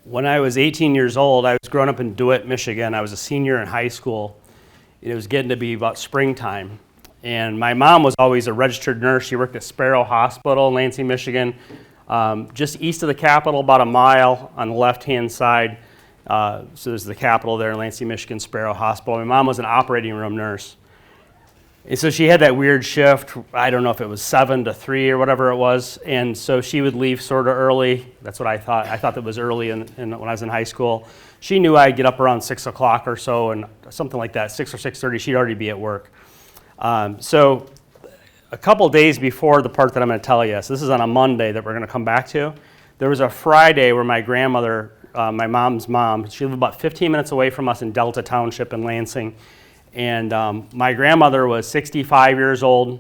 When I was 18 years old, I was growing up in DeWitt, Michigan. I was a senior in high school. It was getting to be about springtime. And my mom was always a registered nurse. She worked at Sparrow Hospital in Lansing, Michigan, just east of the Capitol, about a mile on the left-hand side. So there's the Capitol there in Lansing, Michigan, Sparrow Hospital. My mom was an operating room nurse. And so she had that weird shift. I don't know if it was 7 to 3 or whatever it was. And so she would leave sort of early. That's what I thought. I thought that was early when I was in high school. She knew I'd get up around 6 o'clock or so, and something like that, 6 or 6:30, she'd already be at work. So a couple days before the part that I'm going to tell you, so this is on a Monday that we're going to come back to, there was a Friday where my grandmother, my mom's mom, she lived about 15 minutes away from us in Delta Township in Lansing. And my grandmother was 65 years old,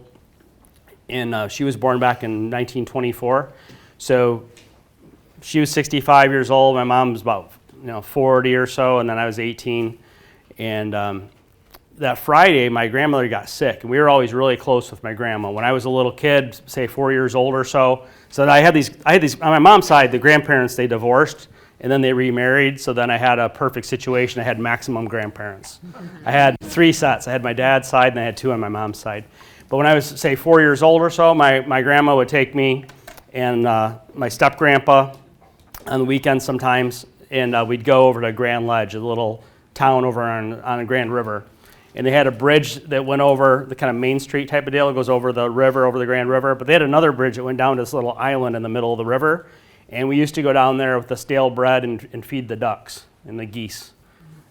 and she was born back in 1924. So she was 65 years old. My mom was about 40 or so, and then I was 18. And that Friday, my grandmother got sick, and we were always really close with my grandma. When I was a little kid, say 4 years old or so, I had these on my mom's side, the grandparents, they divorced. And then they remarried, so then I had a perfect situation. I had maximum grandparents. I had 3 sets. I had my dad's side, and I had 2 on my mom's side. But when I was, say, 4 years old or so, my grandma would take me and my step-grandpa on the weekends sometimes, and we'd go over to Grand Ledge, a little town over on the Grand River. And they had a bridge that went over the kind of Main Street type of deal. It goes over the river, over the Grand River. But they had another bridge that went down to this little island in the middle of the river. And we used to go down there with the stale bread and feed the ducks and the geese.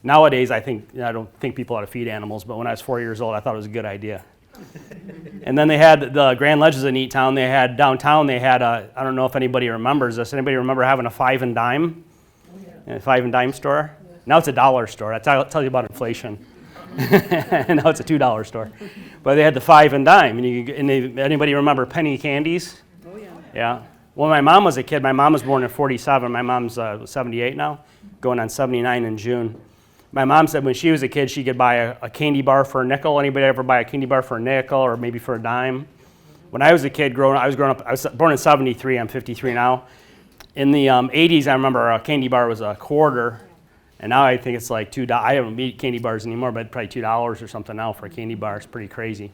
Nowadays, I don't think people ought to feed animals, but when I was 4 years old, I thought it was a good idea. And then they had, the Grand Ledge is a neat town. They had, downtown, they had I don't know if anybody remembers this. Anybody remember having a 5 and dime? Oh, yeah. A 5 and dime store? Yeah. Now it's a dollar store. That tells you about inflation. Now it's a $2 store. But they had the 5 and dime. And anybody remember penny candies? Oh, yeah. Yeah. When my mom was a kid, my mom was born in 47. My mom's 78 now, going on 79 in June. My mom said when she was a kid, she could buy a candy bar for a nickel. Anybody ever buy a candy bar for a nickel or maybe for a dime? When I was a kid, I was born in 73. I'm 53 now. In the 80s, I remember a candy bar was a quarter, and now I think it's like $2. I haven't eaten candy bars anymore, but probably $2 or something now for a candy bar. It's pretty crazy.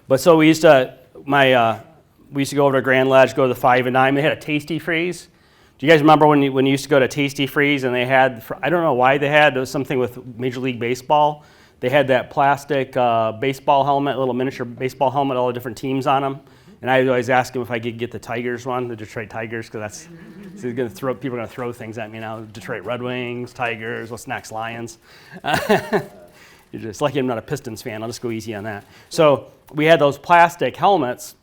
But so we used to, we used to go over to Grand Ledge, go to the 5 and dime. They had a Tasty Freeze. Do you guys remember when you used to go to Tasty Freeze and they had, I don't know why they had, it was something with Major League Baseball. They had that plastic baseball helmet, little miniature baseball helmet, all the different teams on them. And I would always ask them if I could get the Tigers one, the Detroit Tigers, because people are going to throw things at me now. Detroit Red Wings, Tigers, what's next, Lions. You're just lucky I'm not a Pistons fan. I'll just go easy on that. So we had those plastic helmets.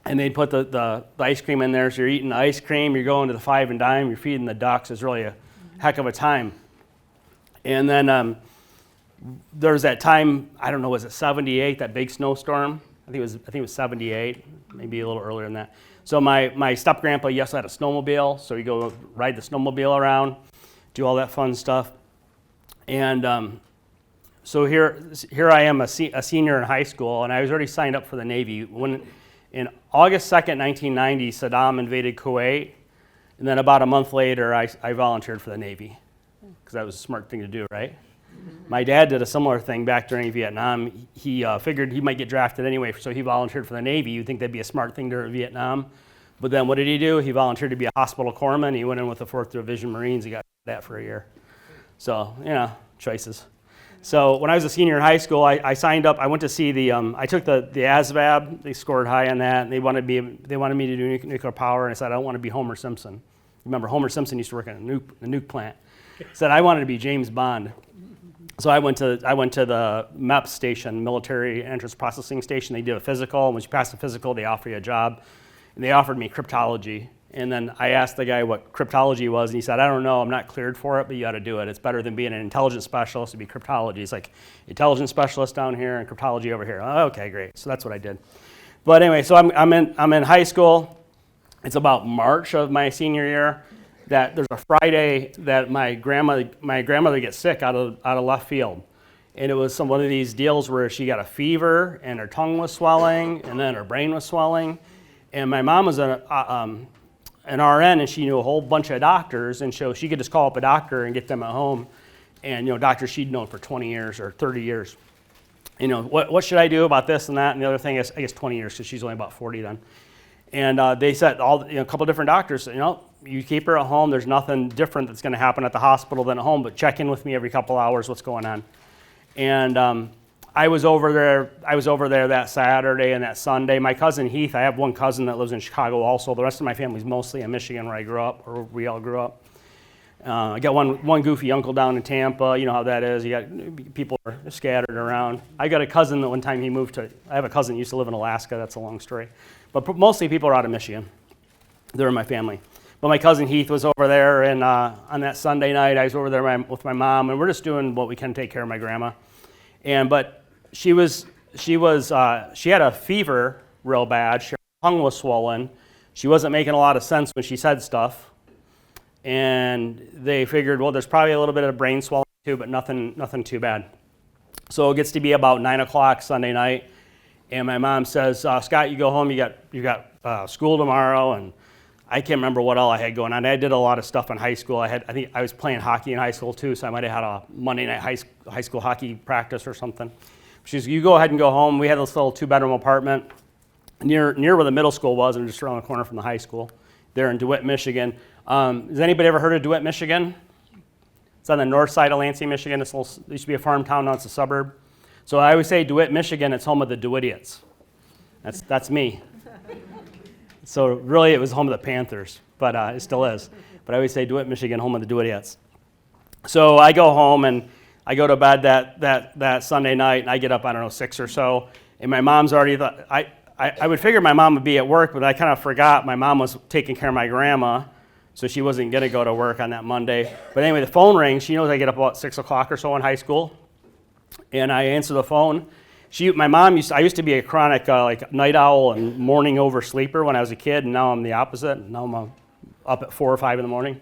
And they'd put the ice cream in there, so you're eating the ice cream, you're going to the 5 and dime, you're feeding the ducks. It's really a heck of a time. And then there was that time, I don't know, was it 78, that big snowstorm? I think it was 78, maybe a little earlier than that. So my step-grandpa, yes, had a snowmobile, so we go ride the snowmobile around, do all that fun stuff. And so here I am, a senior in high school, and I was already signed up for the Navy. In August 2nd, 1990, Saddam invaded Kuwait, and then about a month later, I volunteered for the Navy, because that was a smart thing to do, right? My dad did a similar thing back during Vietnam. He figured he might get drafted anyway, so he volunteered for the Navy. You'd think that'd be a smart thing during Vietnam. But then what did he do? He volunteered to be a hospital corpsman. He went in with the 4th Division Marines. He got that for a year. So, choices. So when I was a senior in high school, I signed up. I went to see I took the ASVAB. They scored high on that, and they wanted me to do nuclear power, and I said I don't want to be Homer Simpson. Remember, Homer Simpson used to work in a nuke plant. I said I wanted to be James Bond. So I went to the MEP station, Military Entrance Processing Station. They did a physical, and once you pass the physical, they offer you a job, and they offered me cryptology. And then I asked the guy what cryptology was, and he said, I don't know, I'm not cleared for it, but you got to do it. It's better than being an intelligence specialist to be cryptology. It's like intelligence specialist down here and cryptology over here. Oh, okay, great. So that's what I did. But anyway, so I'm in high school. It's about March of my senior year. That there's a Friday that my grandmother gets sick out of left field. And it was one of these deals where she got a fever and her tongue was swelling and then her brain was swelling. And my mom was an RN, and she knew a whole bunch of doctors, and so she could just call up a doctor and get them at home. And doctors she'd known for 20 years or 30 years. What should I do about this and that? And the other thing is, I guess 20 years, because she's only about 40 then. And they said a couple different doctors, you keep her at home. There's nothing different that's going to happen at the hospital than at home, but check in with me every couple hours. What's going on? And I was over there that Saturday and that Sunday. My cousin Heath, I have one cousin that lives in Chicago also. The rest of my family's mostly in Michigan, where I grew up, or we all grew up. I got one goofy uncle down in Tampa. You know how that is. You got people are scattered around. I got a cousin that one time he moved to. I have a cousin that used to live in Alaska. That's a long story, but mostly people are out of Michigan. They're in my family. But my cousin Heath was over there, and on that Sunday night, I was over there with my mom, and we're just doing what we can to take care of my grandma. But she had a fever real bad. Her tongue was swollen. She wasn't making a lot of sense when she said stuff. And they figured, well, there's probably a little bit of brain swelling too, but nothing too bad. So it gets to be about 9 o'clock Sunday night, and my mom says, Scott, you go home. You got school tomorrow, and I can't remember what all I had going on. I did a lot of stuff in high school. I think I was playing hockey in high school too, so I might have had a Monday night high school hockey practice or something. She says, you go ahead and go home. We had this little 2-bedroom apartment near where the middle school was, and just around the corner from the high school there in DeWitt, Michigan. Has anybody ever heard of DeWitt, Michigan? It's on the north side of Lansing, Michigan. It used to be a farm town, now it's a suburb. So I always say DeWitt, Michigan, it's home of the DeWittians. That's me. So really it was home of the Panthers, but it still is. But I always say DeWitt, Michigan, home of the DeWittians. So I go home and I go to bed that Sunday night, and I get up, 6 or so, and my mom's already, I would figure my mom would be at work, but I kind of forgot my mom was taking care of my grandma, so she wasn't going to go to work on that Monday. But anyway, the phone rings. She knows I get up about 6 o'clock or so in high school, and I answer the phone. I used to be a chronic night owl and morning oversleeper when I was a kid, and now I'm the opposite. Now I'm up at 4 or 5 in the morning.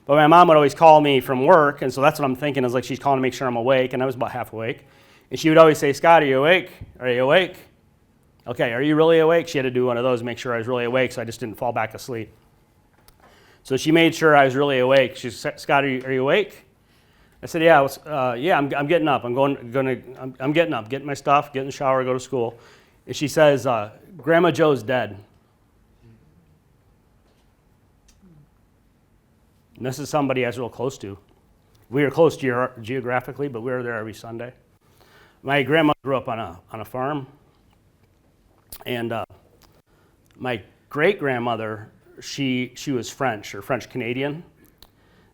But my mom would always call me from work, and so that's what I'm thinking is she's calling to make sure I'm awake, and I was about half awake. And she would always say, Scott, are you awake? Are you awake? Okay, are you really awake? She had to do one of those to make sure I was really awake, so I just didn't fall back asleep. So she made sure I was really awake. She said, Scott, are you awake? I said, yeah, I'm getting up. I'm getting up, getting my stuff, get in the shower, go to school. And she says, Grandma Joe's dead. And this is somebody I was real close to. We were close geographically, but we were there every Sunday. My grandma grew up on a farm. And my great-grandmother, she was French or French-Canadian.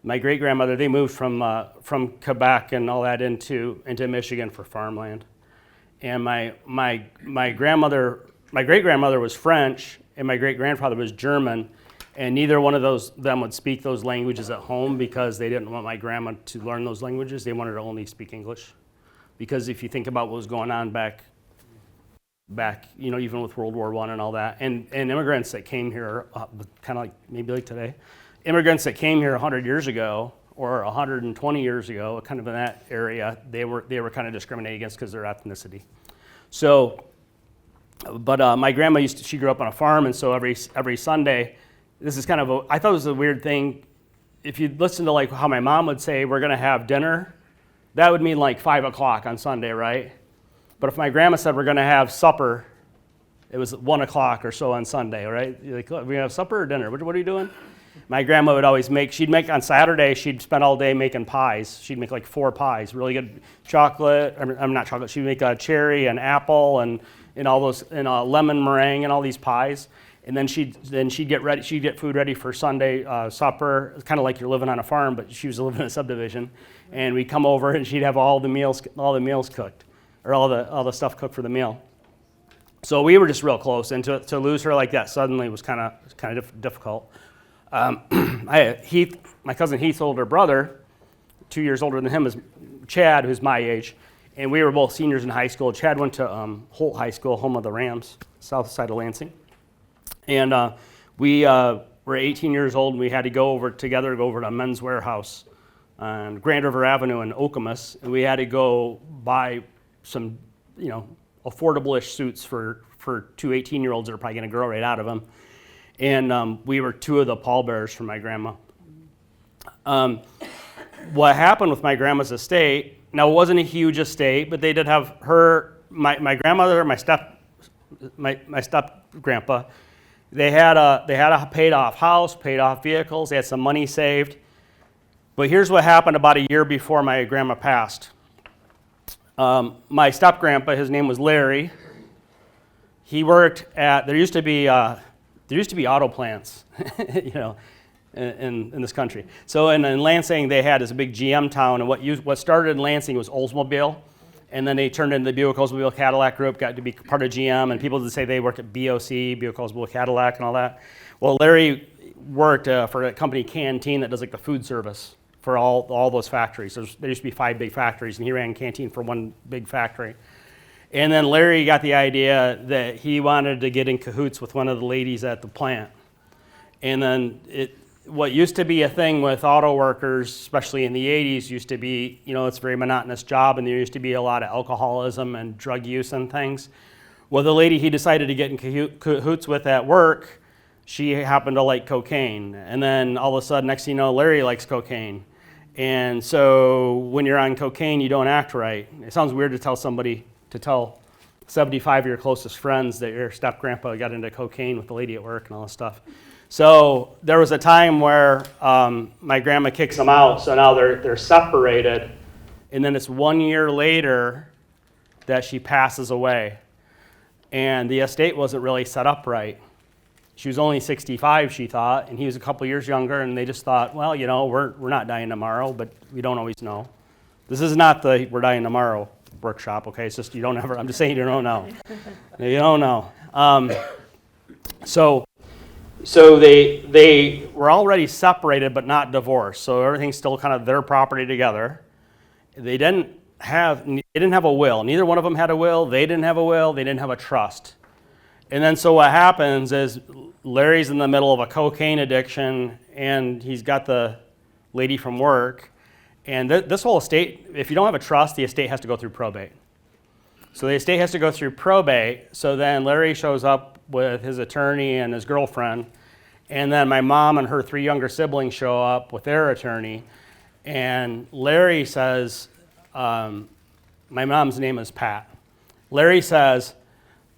My great-grandmother, they moved from Quebec and all that into Michigan for farmland. And my great-grandmother was French, and my great-grandfather was German, and neither one of them would speak those languages at home because they didn't want my grandma to learn those languages. They wanted her to only speak English. Because if you think about what was going on back, even with World War I and all that, and immigrants that came here, kind of maybe like today, immigrants that came here 100 years ago or 120 years ago, kind of in that area, they were kind of discriminated against because of their ethnicity. So, but my grandma she grew up on a farm, and so every Sunday, this is kind of I thought it was a weird thing. If you listen to how my mom would say, we're going to have dinner, that would mean 5 o'clock on Sunday, right? But if my grandma said we're going to have supper, it was 1 o'clock or so on Sunday, right? You're like, we're going to have supper or dinner? What are you doing? My grandma would always she'd make on Saturday, she'd spend all day making pies. She'd make 4 pies, really good chocolate. I'm not chocolate. She'd make a cherry and apple and all those, and lemon meringue and all these pies. And then she'd get food ready for Sunday supper. It's kind of like you're living on a farm, but she was living in a subdivision. And we'd come over and she'd have all the meals cooked, or all the stuff cooked for the meal. So we were just real close, and to lose her like that suddenly was kind of difficult. My cousin Heath's older brother, 2 years older than him, is Chad, who's my age, and we were both seniors in high school. Chad went to Holt High School, home of the Rams, south side of Lansing, and we were 18 years old, and we had to go over to Men's Warehouse on Grand River Avenue in Okemos, and we had to go buy some, affordable-ish suits for two 18-year-olds that are probably going to grow right out of them. and we were two of the pallbearers for my grandma. What happened with my grandma's estate, now it wasn't a huge estate, but they did have my grandmother, my step grandpa, they had a paid off house, paid off vehicles, they had some money saved. But here's what happened about a year before my grandma passed. My step grandpa, his name was Larry. He worked at, there used to be auto plants, in this country. So in Lansing, they had this big GM town, and what started in Lansing was Oldsmobile, and then they turned into the Buick Oldsmobile Cadillac group, got to be part of GM, and people would say they worked at BOC, Buick Oldsmobile Cadillac, and all that. Well, Larry worked for a company, Canteen, that does like the food service for all those factories. There used to be 5 big factories, and he ran Canteen for one big factory. And then Larry got the idea that he wanted to get in cahoots with one of the ladies at the plant. And then what used to be a thing with auto workers, especially in the 80s, used to be, it's a very monotonous job, and there used to be a lot of alcoholism and drug use and things. Well, the lady he decided to get in cahoots with at work, she happened to like cocaine. And then all of a sudden, next thing you know, Larry likes cocaine. And so when you're on cocaine, you don't act right. It sounds weird to tell 75 of your closest friends that your step-grandpa got into cocaine with the lady at work and all this stuff. So there was a time where my grandma kicks them out, so now they're separated, and then it's 1 year later that she passes away. And the estate wasn't really set up right. She was only 65, she thought, and he was a couple years younger, and they just thought, well, we're not dying tomorrow, but we don't always know. This is not the we're dying tomorrow workshop, okay? It's just you don't ever, I'm just saying you don't know. You don't know. So they were already separated but not divorced, so everything's still kind of their property together. They didn't have a will. Neither one of them had a will. They didn't have a will. They didn't have a trust. And then so what happens is Larry's in the middle of a cocaine addiction, and he's got the lady from work. And this whole estate, if you don't have a trust, the estate has to go through probate. So the estate has to go through probate. So then Larry shows up with his attorney and his girlfriend. And then my mom and her 3 younger siblings show up with their attorney. And Larry says, my mom's name is Pat. Larry says,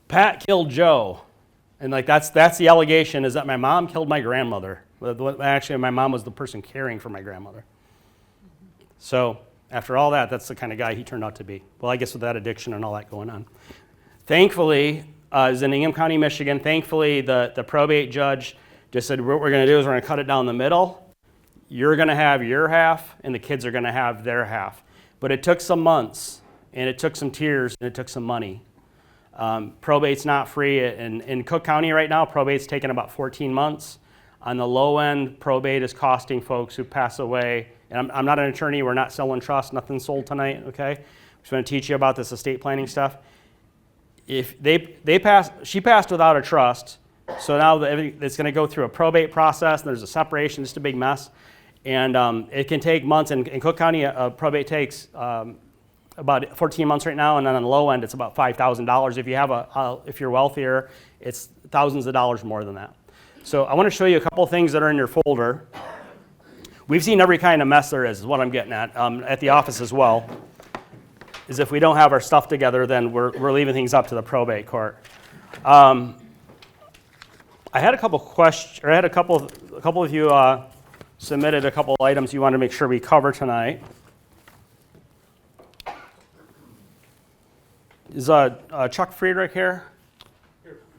Pat killed Joe. And that's the allegation, is that my mom killed my grandmother. Actually, my mom was the person caring for my grandmother. So after all that, that's the kind of guy he turned out to be. Well, I guess with that addiction and all that going on. Thankfully, it was in Ingham County, Michigan. Thankfully, the probate judge just said, what we're going to do is we're going to cut it down the middle. You're going to have your half, and the kids are going to have their half. But it took some months, and it took some tears, and it took some money. Probate's not free. In Cook County right now, probate's taken about 14 months. On the low end, probate is costing folks who pass away. And I'm not an attorney. We're not selling trusts. Nothing sold tonight, okay? I'm just going to teach you about this estate planning stuff. If she passed without a trust, so now it's going to go through a probate process, and there's a separation, just a big mess. And it can take months. In Cook County, a probate takes about 14 months right now, and then on the low end, it's about $5,000. If you're wealthier, it's thousands of dollars more than that. So I want to show you a couple things that are in your folder. We've seen every kind of mess there is what I'm getting at the office as well. Is if we don't have our stuff together, then we're leaving things up to the probate court. I had a couple questions, or I had a couple of you submitted a couple items you wanted to make sure we cover tonight. Is Chuck Friedrich here?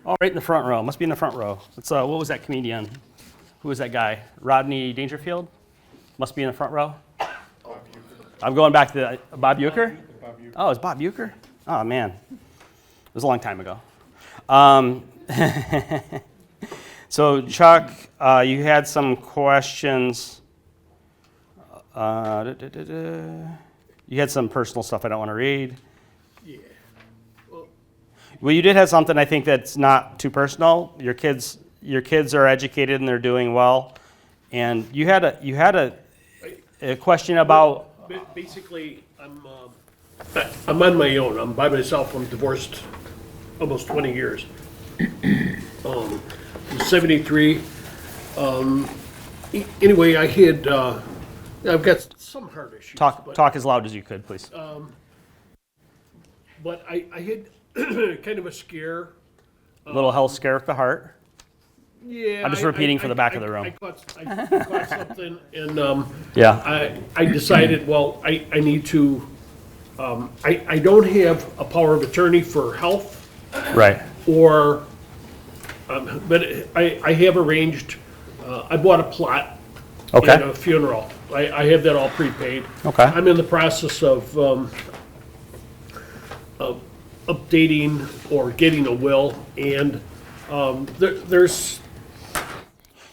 Oh, right in the front row. Must be in the front row. It's what was that comedian? Who was that guy? Rodney Dangerfield? Must be in the front row. I'm going back to Bob Uecker? Oh, it's Bob Uecker? Oh, man. It was a long time ago. So, Chuck, you had some questions. You had some personal stuff I don't want to read. Yeah. Well, you did have something I think that's not too personal. Your kids are educated and they're doing well. And you had a question about. Basically, I'm on my own. I'm by myself. I'm divorced almost 20 years. 73. Anyway, I've got some heart issues. Talk as loud as you could, please. But I had kind of a scare. Little health scare with the heart. Yeah. I'm just repeating for the back of the room. I caught something, and Yeah. I decided, well, I need to. I don't have a power of attorney for health, Right. or, but I have arranged. I bought a plot. Okay. And a funeral. I have that all prepaid. Okay. I'm in the process of updating or getting a will, and there's.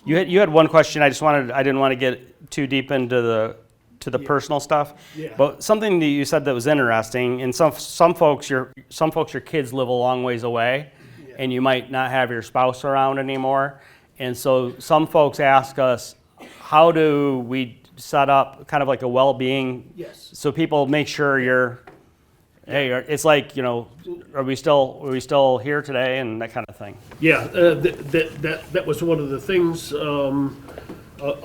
You had one question. I didn't want to get too deep into the personal stuff. Yeah. But something that you said that was interesting. And some folks your kids live a long ways away, and you might not have your spouse around anymore. And so some folks ask us, how do we set up kind of like a well-being? Yes. So people make sure it's like, are we still here today and that kind of thing. Yeah, that was one of the things. A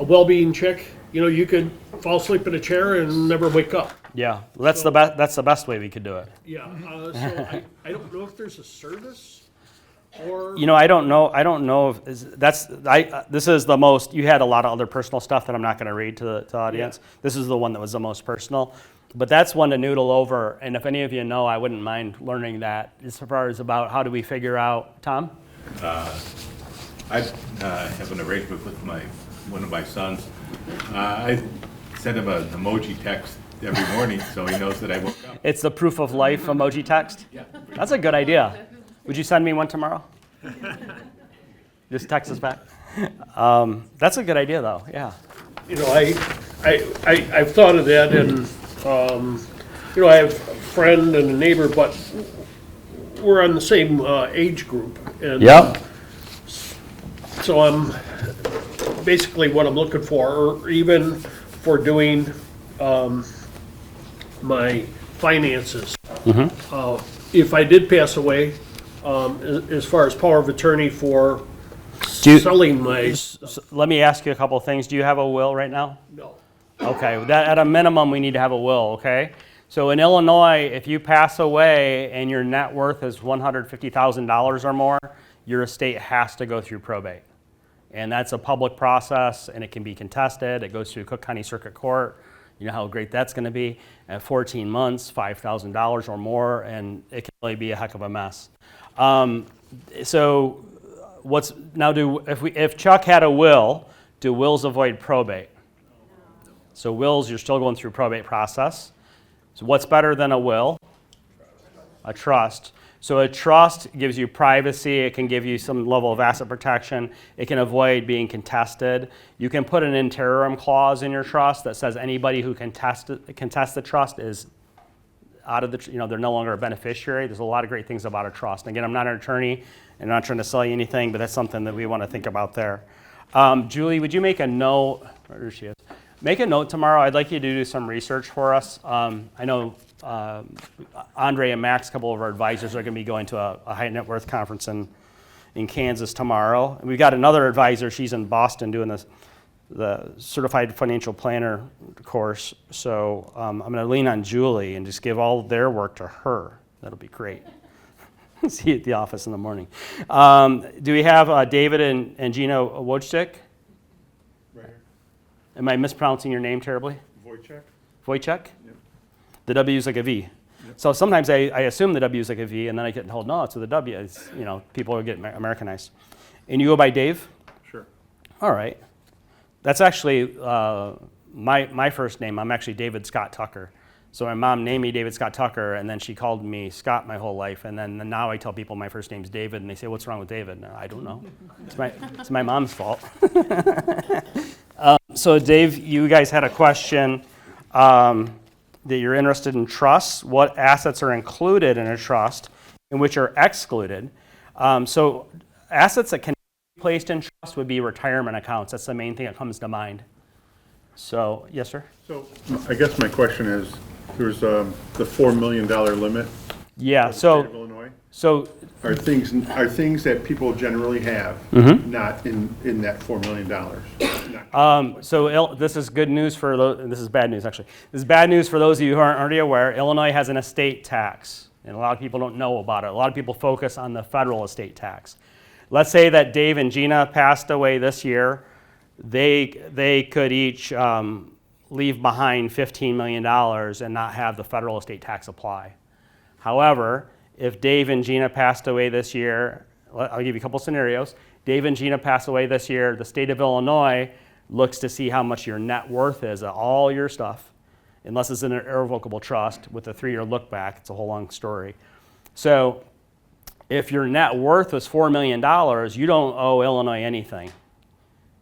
well-being check. You could fall asleep in a chair and never wake up. Yeah, well, that's the best way we could do it. Yeah. So I don't know if there's a service. Or, I don't know if this is the most. You had a lot of other personal stuff that I'm not going to read to the audience. Yeah. This is the one that was the most personal, but that's one to noodle over. And if any of you know, I wouldn't mind learning that as far as about how do we figure out. Tom? I have an arrangement with one of my sons. I send him an emoji text every morning so he knows that I woke up. It's the proof of life emoji text. Yeah. That's a good idea. Would you send me one tomorrow? Just text us back. That's a good idea, though. Yeah. I've thought of that, and I have a friend and a neighbor, but we're on the same age group, and Yep. so I'm basically what I'm looking for, or even for doing my finances. If I did pass away, as far as power of attorney for selling my stuff. Let me ask you a couple of things. Do you have a will right now? No. Okay, that at a minimum we need to have a will, okay? So in Illinois, if you pass away and your net worth is $150,000 or more, your estate has to go through probate. And that's a public process, and it can be contested. It goes through Cook County Circuit Court. You know how great that's going to be. At 14 months, $5,000 or more, and it can really be a heck of a mess. So if Chuck had a will, do wills avoid probate? So wills, you're still going through probate process. So what's better than a will? A trust. So a trust gives you privacy. It can give you some level of asset protection. It can avoid being contested. You can put an interim clause in your trust that says anybody who contests the trust is out of the, they're no longer a beneficiary. There's a lot of great things about a trust. And again, I'm not an attorney and I'm not trying to sell you anything, but that's something that we want to think about there. Julie, would you make a note? There she is. Make a note tomorrow. I'd like you to do some research for us. I know Andre and Max, a couple of our advisors, are going to be going to a high net worth conference in Kansas tomorrow. And we've got another advisor. She's in Boston doing the Certified Financial Planner course. So I'm going to lean on Julie and just give all their work to her. That'll be great. See you at the office in the morning. Do we have David and Gina Wojcik? Right here. Am I mispronouncing your name terribly? Wojciech? Wojciech? Yep. The W is like a V. Yep. So sometimes I assume the W is like a V, and then I get told, no, it's with a W. It's, people are getting Americanized. And you go by Dave? Sure. All right. That's actually my first name. I'm actually David Scott Tucker. So my mom named me David Scott Tucker, and then she called me Scott my whole life. And then now I tell people my first name's David, and they say, what's wrong with David? No, I don't know. It's my mom's fault. So Dave, you guys had a question that you're interested in trusts. What assets are included in a trust and which are excluded? So assets that can be placed in trust would be retirement accounts. That's the main thing that comes to mind. So, yes, sir? So I guess my question is, there's the $4 million limit Yeah, for the state of so, Illinois. So Are things that people generally have, not in that $4 million? this is good news for those, this is bad news actually. This is bad news for those of you who aren't already aware. Illinois has an estate tax, and a lot of people don't know about it. A lot of people focus on the federal estate tax. Let's say that Dave and Gina passed away this year. They could each leave behind $15 million and not have the federal estate tax apply. However, if Dave and Gina passed away this year, I'll give you a couple scenarios. Dave and Gina pass away this year, the state of Illinois looks to see how much your net worth is of all your stuff, unless it's in an irrevocable trust with a 3-year look back. It's a whole long story. So if your net worth was $4 million, you don't owe Illinois anything.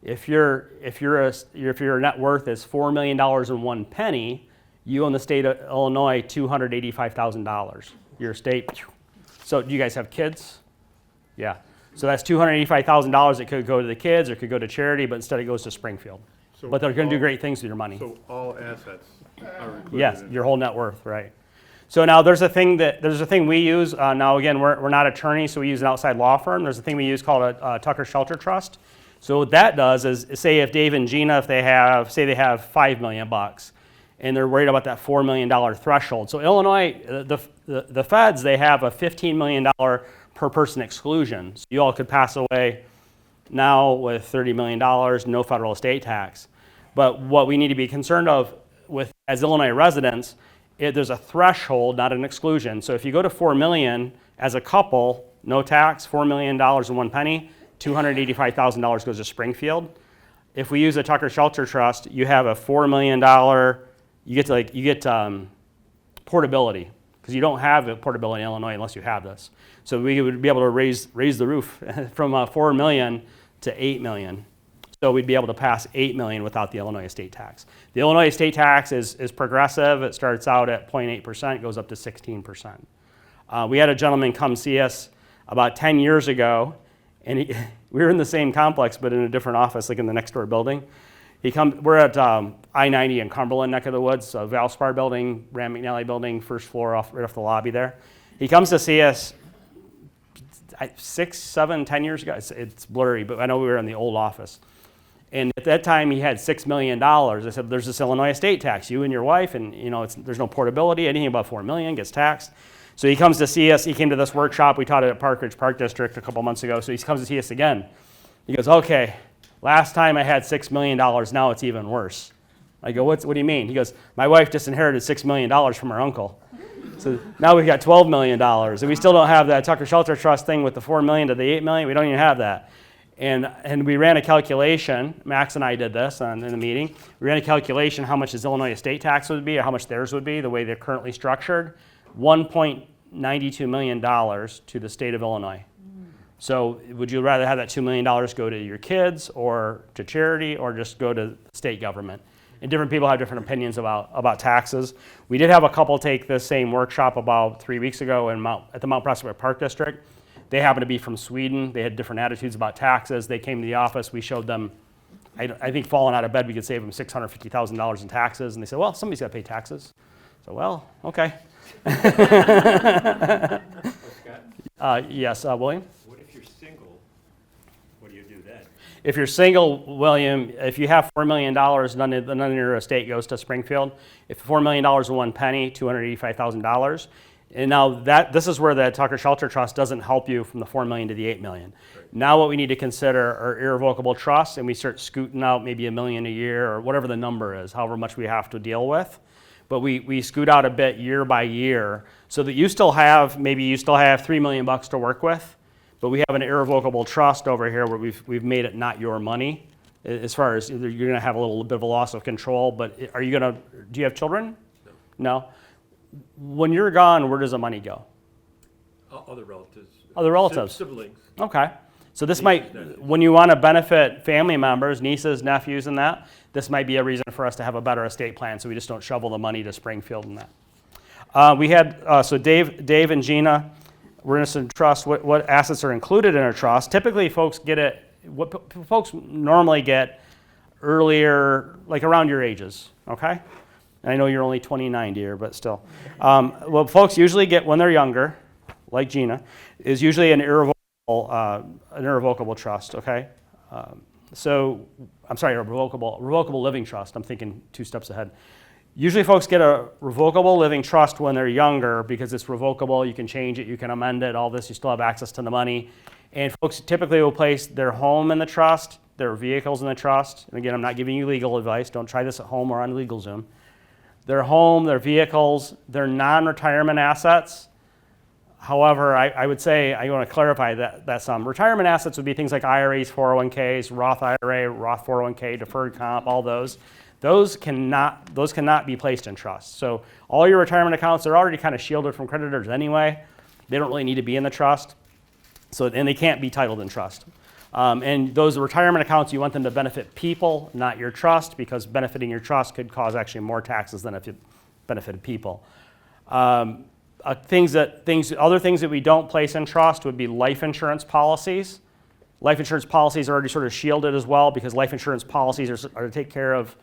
If your net worth is $4 million and 1 penny, you owe the state of Illinois $285,000. Your estate. So do you guys have kids? Yeah. So that's $285,000 that could go to the kids or could go to charity, but instead it goes to Springfield. But they're going to do great things with your money. So all assets are included? Yes, your whole net worth, right. So now there's a thing we use. Now again, we're not attorneys, so we use an outside law firm. There's a thing we use called a Tucker Shelter Trust. So what that does is, say if Dave and Gina, if they have $5 million bucks, and they're worried about that $4 million threshold. So Illinois, the feds, they have a $15 million per person exclusion. So you all could pass away now with $30 million, no federal estate tax. But what we need to be concerned of with as Illinois residents, there's a threshold, not an exclusion. So if you go to $4 million as a couple, no tax, $4 million and 1 penny, $285,000 goes to Springfield. If we use a Tucker Shelter Trust, you have a $4 million. You get portability, because you don't have a portability in Illinois unless you have this. So we would be able to raise the roof from 4 million to 8 million. So we'd be able to pass 8 million without the Illinois estate tax. The Illinois estate tax is progressive. It starts out at 0.8%, goes up to 16%. We had a gentleman come see us about 10 years ago, and we were in the same complex but in a different office, like in the next door building. We're at I-90 in Cumberland, neck of the woods, Valspar building, Rand McNally building, first floor right off the lobby there. He comes to see us 6, 7, 10 years ago. It's blurry, but I know we were in the old office. And at that time, he had $6 million. I said, there's this Illinois estate tax, you and your wife, and there's no portability. Anything above $4 million gets taxed. So he comes to see us. He came to this workshop. We taught it at Park Ridge Park District a couple months ago. So he comes to see us again. He goes, okay, last time I had $6 million, now it's even worse. I go, what do you mean? He goes, my wife just inherited $6 million from her uncle. So now we've got $12 million, and we still don't have that Tucker Shelter Trust thing with the $4 million to the $8 million. We don't even have that. And we ran a calculation. Max and I did this in the meeting. We ran a calculation how much his Illinois estate tax would be or how much theirs would be, the way they're currently structured. $1.92 million to the state of Illinois. So would you rather have that $2 million go to your kids or to charity or just go to the state government? And different people have different opinions about taxes. We did have a couple take this same workshop about 3 weeks ago at the Mount Prospect Park District. They happened to be from Sweden. They had different attitudes about taxes. They came to the office. We showed them, I think falling out of bed, we could save them $650,000 in taxes. And they said, well, somebody's got to pay taxes. So, well, okay. Yes, William? What if you're single? What do you do then? If you're single, William, if you have $4 million, none of your estate goes to Springfield. If $4 million and 1 penny, $285,000. And now this is where the Tucker Shelter Trust doesn't help you from the $4 million to the $8 million. Right. Now what we need to consider are irrevocable trusts, and we start scooting out maybe $1 million a year or whatever the number is, however much we have to deal with. But we scoot out a bit year by year so that you still have $3 million to work with, but we have an irrevocable trust over here where we've made it not your money. As far as you're going to have a little bit of a loss of control, but do you have children? No. When you're gone, where does the money go? Other relatives. Other relatives. Siblings. Okay. So this might, when you want to benefit family members, nieces, nephews, and that, this might be a reason for us to have a better estate plan, so we just don't shovel the money to Springfield and that. We had so Dave and Gina were in a trust. What assets are included in a trust? Typically, folks get it. What folks normally get earlier, like around your ages. Okay. And I know you're only 29, dear, but still. What folks usually get when they're younger, like Gina, is usually an irrevocable trust, okay? I'm sorry, a revocable living trust. I'm thinking 2 steps ahead. Usually folks get a revocable living trust when they're younger because it's revocable, you can change it, you can amend it, all this, you still have access to the money. And folks typically will place their home in the trust, their vehicles in the trust. And again, I'm not giving you legal advice, don't try this at home or on LegalZoom. Their home, their vehicles, their non-retirement assets. However, I would say, I want to clarify that some. Retirement assets would be things like IRAs, 401ks, Roth IRA, Roth 401k, deferred comp, all those. Those cannot be placed in trust. So all your retirement accounts are already kind of shielded from creditors anyway. They don't really need to be in the trust. And they can't be titled in trust. And those retirement accounts, you want them to benefit people, not your trust, because benefiting your trust could cause actually more taxes than if it benefited people. Other things that we don't place in trust would be life insurance policies. Life insurance policies are already sort of shielded as well because life insurance policies are to take care of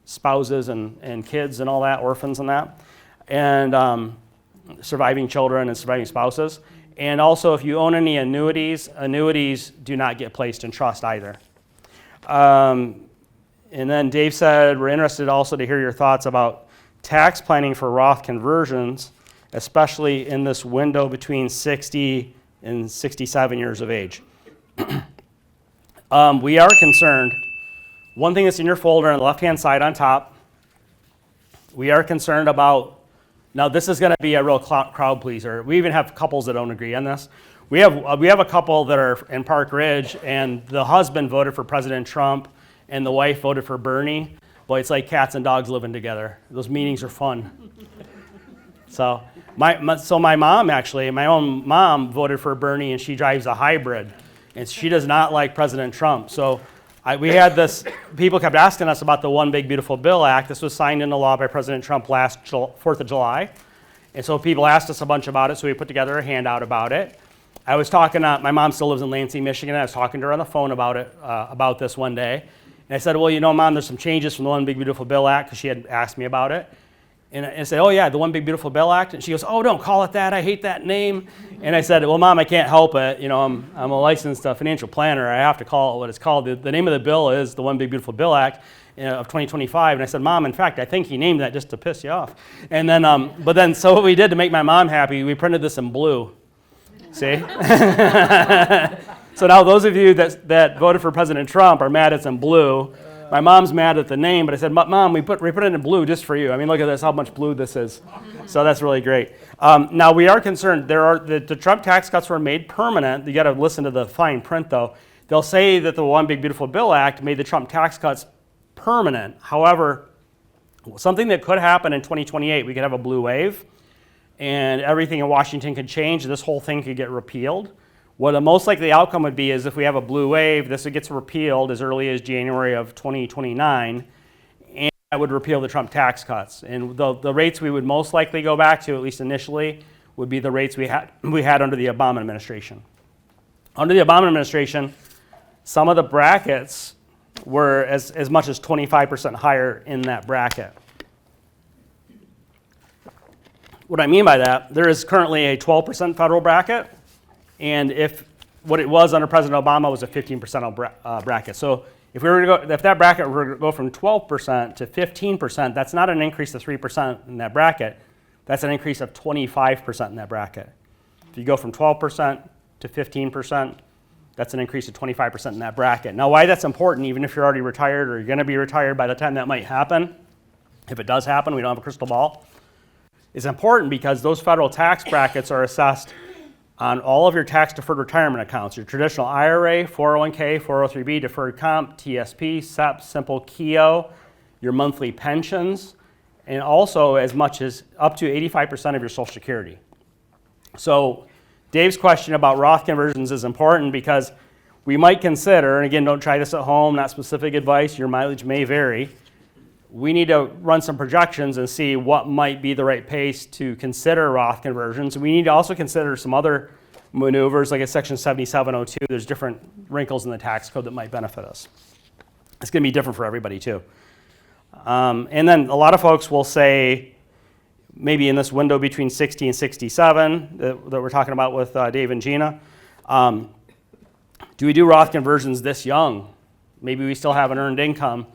spouses and kids and all that, orphans and that, and surviving children and surviving spouses. And also, if you own any annuities do not get placed in trust either. And then Dave said, we're interested also to hear your thoughts about tax planning for Roth conversions, especially in this window between 60 and 67 years of age. We are concerned. One thing that's in your folder on the left-hand side on top, we are concerned about, now this is going to be a real crowd pleaser. We even have couples that don't agree on this. We have a couple that are in Park Ridge, and the husband voted for President Trump, and the wife voted for Bernie. Boy, it's like cats and dogs living together. Those meetings are fun. So my mom actually, my own mom voted for Bernie, and she drives a hybrid, and she does not like President Trump. So we had this, people kept asking us about the One Big Beautiful Bill Act. This was signed into law by President Trump last 4th of July. And so people asked us a bunch about it, so we put together a handout about it. I was talking, my mom still lives in Lansing, Michigan. I was talking to her on the phone about it, about this one day. And I said, well, you know, Mom, there's some changes from the One Big Beautiful Bill Act, because she had asked me about it. And I said, oh yeah, the One Big Beautiful Bill Act? And she goes, oh, don't call it that, I hate that name. And I said, well, Mom, I can't help it. You know, I'm a licensed financial planner. I have to call it what it's called. The name of the bill is the One Big Beautiful Bill Act of 2025. And I said, Mom, in fact, I think he named that just to piss you off. And then, so what we did to make my mom happy, we printed this in blue. See? So now those of you that voted for President Trump are mad it's in blue. My mom's mad at the name, but I said, Mom, we put it in blue just for you. I mean, look at this, how much blue this is. So that's really great. Now, we are concerned. The Trump tax cuts were made permanent. You got to listen to the fine print, though. They'll say that the One Big Beautiful Bill Act made the Trump tax cuts permanent. However, something that could happen in 2028, we could have a blue wave, and everything in Washington could change. This whole thing could get repealed. What the most likely outcome would be is if we have a blue wave, this gets repealed as early as January of 2029, and that would repeal the Trump tax cuts. And the rates we would most likely go back to, at least initially, would be the rates we had under the Obama administration. Under the Obama administration, some of the brackets were as much as 25% higher in that bracket. What I mean by that, there is currently a 12% federal bracket, and if what it was under President Obama was a 15% bracket. So if that bracket were to go from 12% to 15%, that's not an increase of 3% in that bracket. That's an increase of 25% in that bracket. If you go from 12% to 15%, that's an increase of 25% in that bracket. Now, why that's important, even if you're already retired or you're going to be retired by the time that might happen, if it does happen, we don't have a crystal ball, is important because those federal tax brackets are assessed on all of your tax-deferred retirement accounts, your traditional IRA, 401k, 403b, deferred comp, TSP, SEP, simple KEO, your monthly pensions, and also as much as up to 85% of your Social Security. So Dave's question about Roth conversions is important because we might consider, and again, don't try this at home, not specific advice, your mileage may vary. We need to run some projections and see what might be the right pace to consider Roth conversions. We need to also consider some other maneuvers, like a Section 7702. There's different wrinkles in the tax code that might benefit us. It's going to be different for everybody, too. And then a lot of folks will say, maybe in this window between 60 and 67 that we're talking about with Dave and Gina. Do we do Roth conversions this young? Maybe we still have an earned income.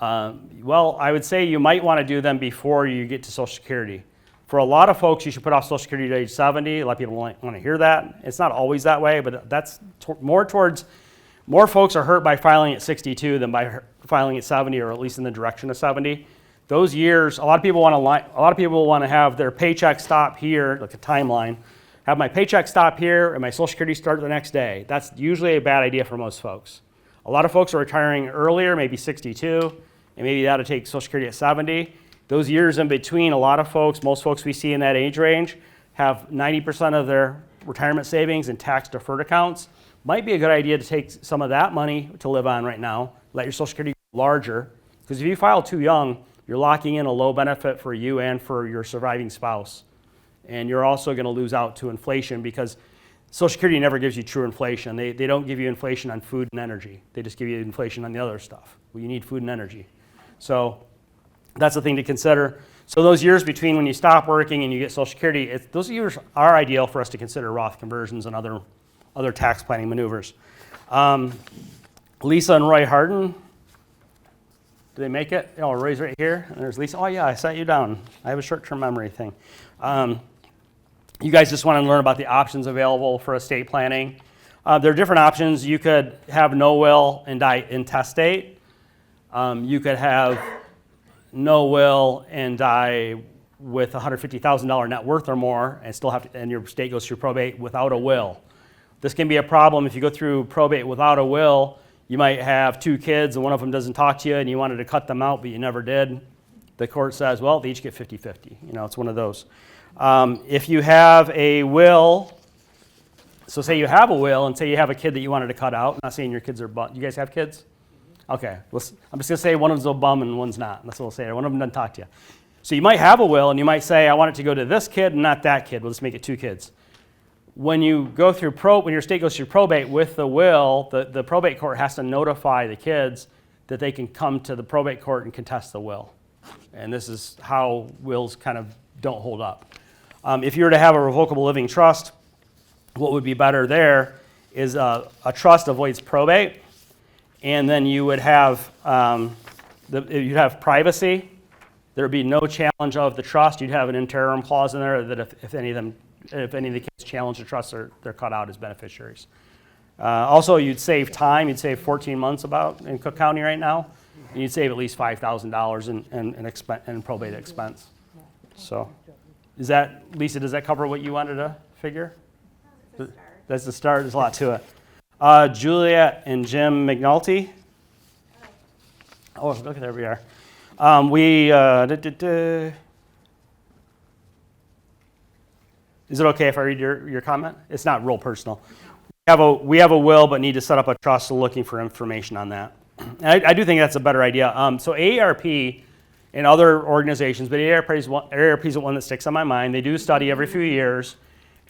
Well, I would say you might want to do them before you get to Social Security. For a lot of folks, you should put off Social Security to age 70. A lot of people want to hear that. It's not always that way, but that's more folks are hurt by filing at 62 than by filing at 70, or at least in the direction of 70. Those years, a lot of people want to have their paycheck stop here, like a timeline. Have my paycheck stop here and my Social Security start the next day. That's usually a bad idea for most folks. A lot of folks are retiring earlier, maybe 62, and maybe that'll take Social Security at 70. Those years in between, a lot of folks, most folks we see in that age range, have 90% of their retirement savings in tax-deferred accounts. Might be a good idea to take some of that money to live on right now, let your Social Security get larger, because if you file too young, you're locking in a low benefit for you and for your surviving spouse. And you're also going to lose out to inflation, because Social Security never gives you true inflation. They don't give you inflation on food and energy. They just give you inflation on the other stuff. Well, you need food and energy. So that's the thing to consider. So those years between when you stop working and you get Social Security, those years are ideal for us to consider Roth conversions and other tax planning maneuvers. Lisa and Roy Harden, did they make it? Oh, Roy's right here, and there's Lisa. Oh yeah, I sat you down. I have a short-term memory thing. You guys just want to learn about the options available for estate planning. There are different options. You could have no will and die intestate. You could have no will and die with $150,000 net worth or more, and still have to, and your estate goes through probate without a will. This can be a problem if you go through probate without a will. You might have 2 kids and one of them doesn't talk to you and you wanted to cut them out, but you never did. The court says, well, they each get 50-50. It's one of those. If you have a will, so say you have a will and say you have a kid that you wanted to cut out. I'm not saying your kids are you guys have kids? Okay. I'm just going to say one of them's a bum and one's not. That's what we'll say. One of them doesn't talk to you. So you might have a will and you might say, I want it to go to this kid and not that kid. We'll just make it 2 kids. When you go through when your estate goes through probate with the will, the probate court has to notify the kids that they can come to the probate court and contest the will. And this is how wills kind of don't hold up. If you were to have a revocable living trust, what would be better there is a trust avoids probate, and then you would have you'd have privacy. There would be no challenge of the trust. You'd have an interim clause in there that if any of the kids challenge the trust, they're cut out as beneficiaries. Also, you'd save time. You'd save 14 months in Cook County right now, and you'd save at least $5,000 in probate expense. So, Lisa, does that cover what you wanted to figure? That's the start. There's a lot to it. Juliet and Jim McNulty. Oh, look, there we are. Is it okay if I read your comment? It's not real personal. We have a will, but need to set up a trust, so looking for information on that. And I do think that's a better idea. So AARP and other organizations, but AARP is the one that sticks on my mind. They do study every few years,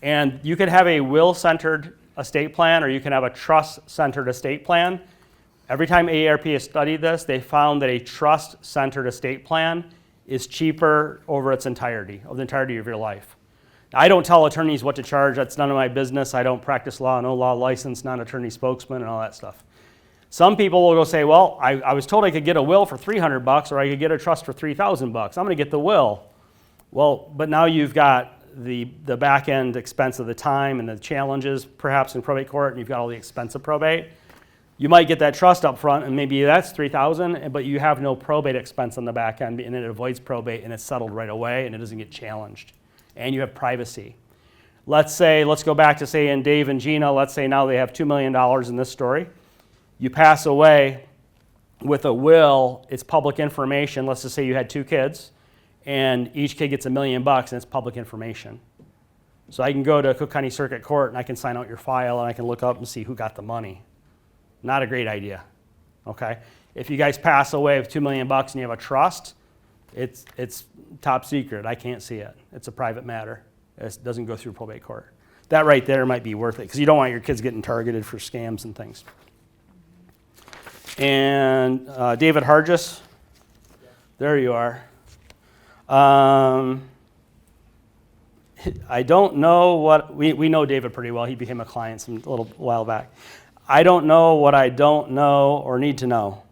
and you could have a will-centered estate plan, or you can have a trust-centered estate plan. Every time AARP has studied this, they found that a trust-centered estate plan is cheaper over the entirety of your life. Now, I don't tell attorneys what to charge. That's none of my business. I don't practice law, no law license, non-attorney spokesman, and all that stuff. Some people will go say, well, I was told I could get a will for $300 or I could get a trust for $3,000. I'm going to get the will. Well, but now you've got the back end expense of the time and the challenges perhaps in probate court, and you've got all the expense of probate. You might get that trust up front, and maybe that's $3,000, but you have no probate expense on the back end, and it avoids probate, and it's settled right away, and it doesn't get challenged. And you have privacy. Let's go back to say in Dave and Gina, let's say now they have $2 million in this story. You pass away with a will, it's public information. Let's just say you had 2 kids, and each kid gets $1 million, and it's public information. So I can go to Cook County Circuit Court, and I can sign out your file, and I can look up and see who got the money. Not a great idea, okay? If you guys pass away with $2 million and you have a trust, it's top secret. I can't see it. It's a private matter. It doesn't go through probate court. That right there might be worth it, because you don't want your kids getting targeted for scams and things. And David Hargis, there you are. I don't know what, we know David pretty well. He became a client some little while back. I don't know what I don't know or need to know.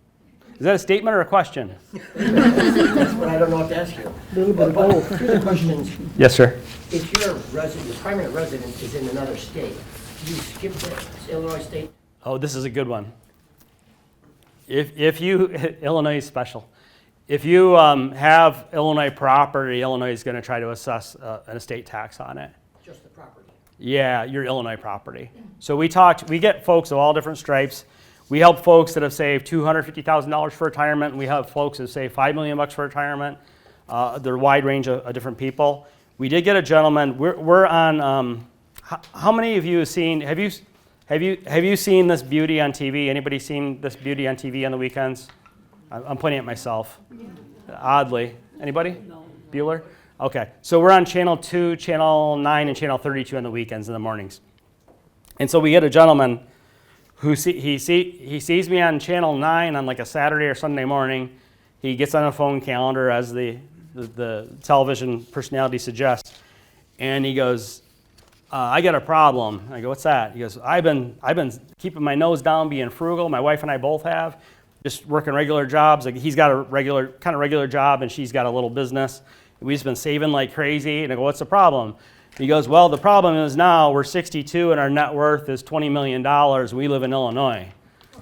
Is that a statement or a question? That's what I don't know what to ask you. A little bit of both. Two questions. Yes, sir. If your primary residence is in another state, do you skip the Illinois state? Oh, this is a good one. If you, Illinois is special. If you have Illinois property, Illinois is going to try to assess an estate tax on it. Just the property. Yeah, your Illinois property. So we get folks of all different stripes. We help folks that have saved $250,000 for retirement, and we have folks that save $5 million for retirement. They're a wide range of different people. We did get a gentleman. We're on. How many of you have seen? Have you seen this beauty on TV? Anybody seen this beauty on TV on the weekends? I'm pointing at myself. Oddly, anybody? No. Bueller. Okay, so we're on Channel 2, Channel 9, and Channel 32 on the weekends in the mornings. And so we get a gentleman who he sees me on Channel 9 on like a Saturday or Sunday morning. He gets on a phone calendar as the television personality suggests, and he goes, I got a problem. I go, what's that? He goes, I've been keeping my nose down, being frugal. My wife and I both have, just working regular jobs. Like he's got a regular job, and she's got a little business. We've just been saving like crazy. And I go, what's the problem? He goes, well, the problem is now we're 62 and our net worth is $20 million. We live in Illinois.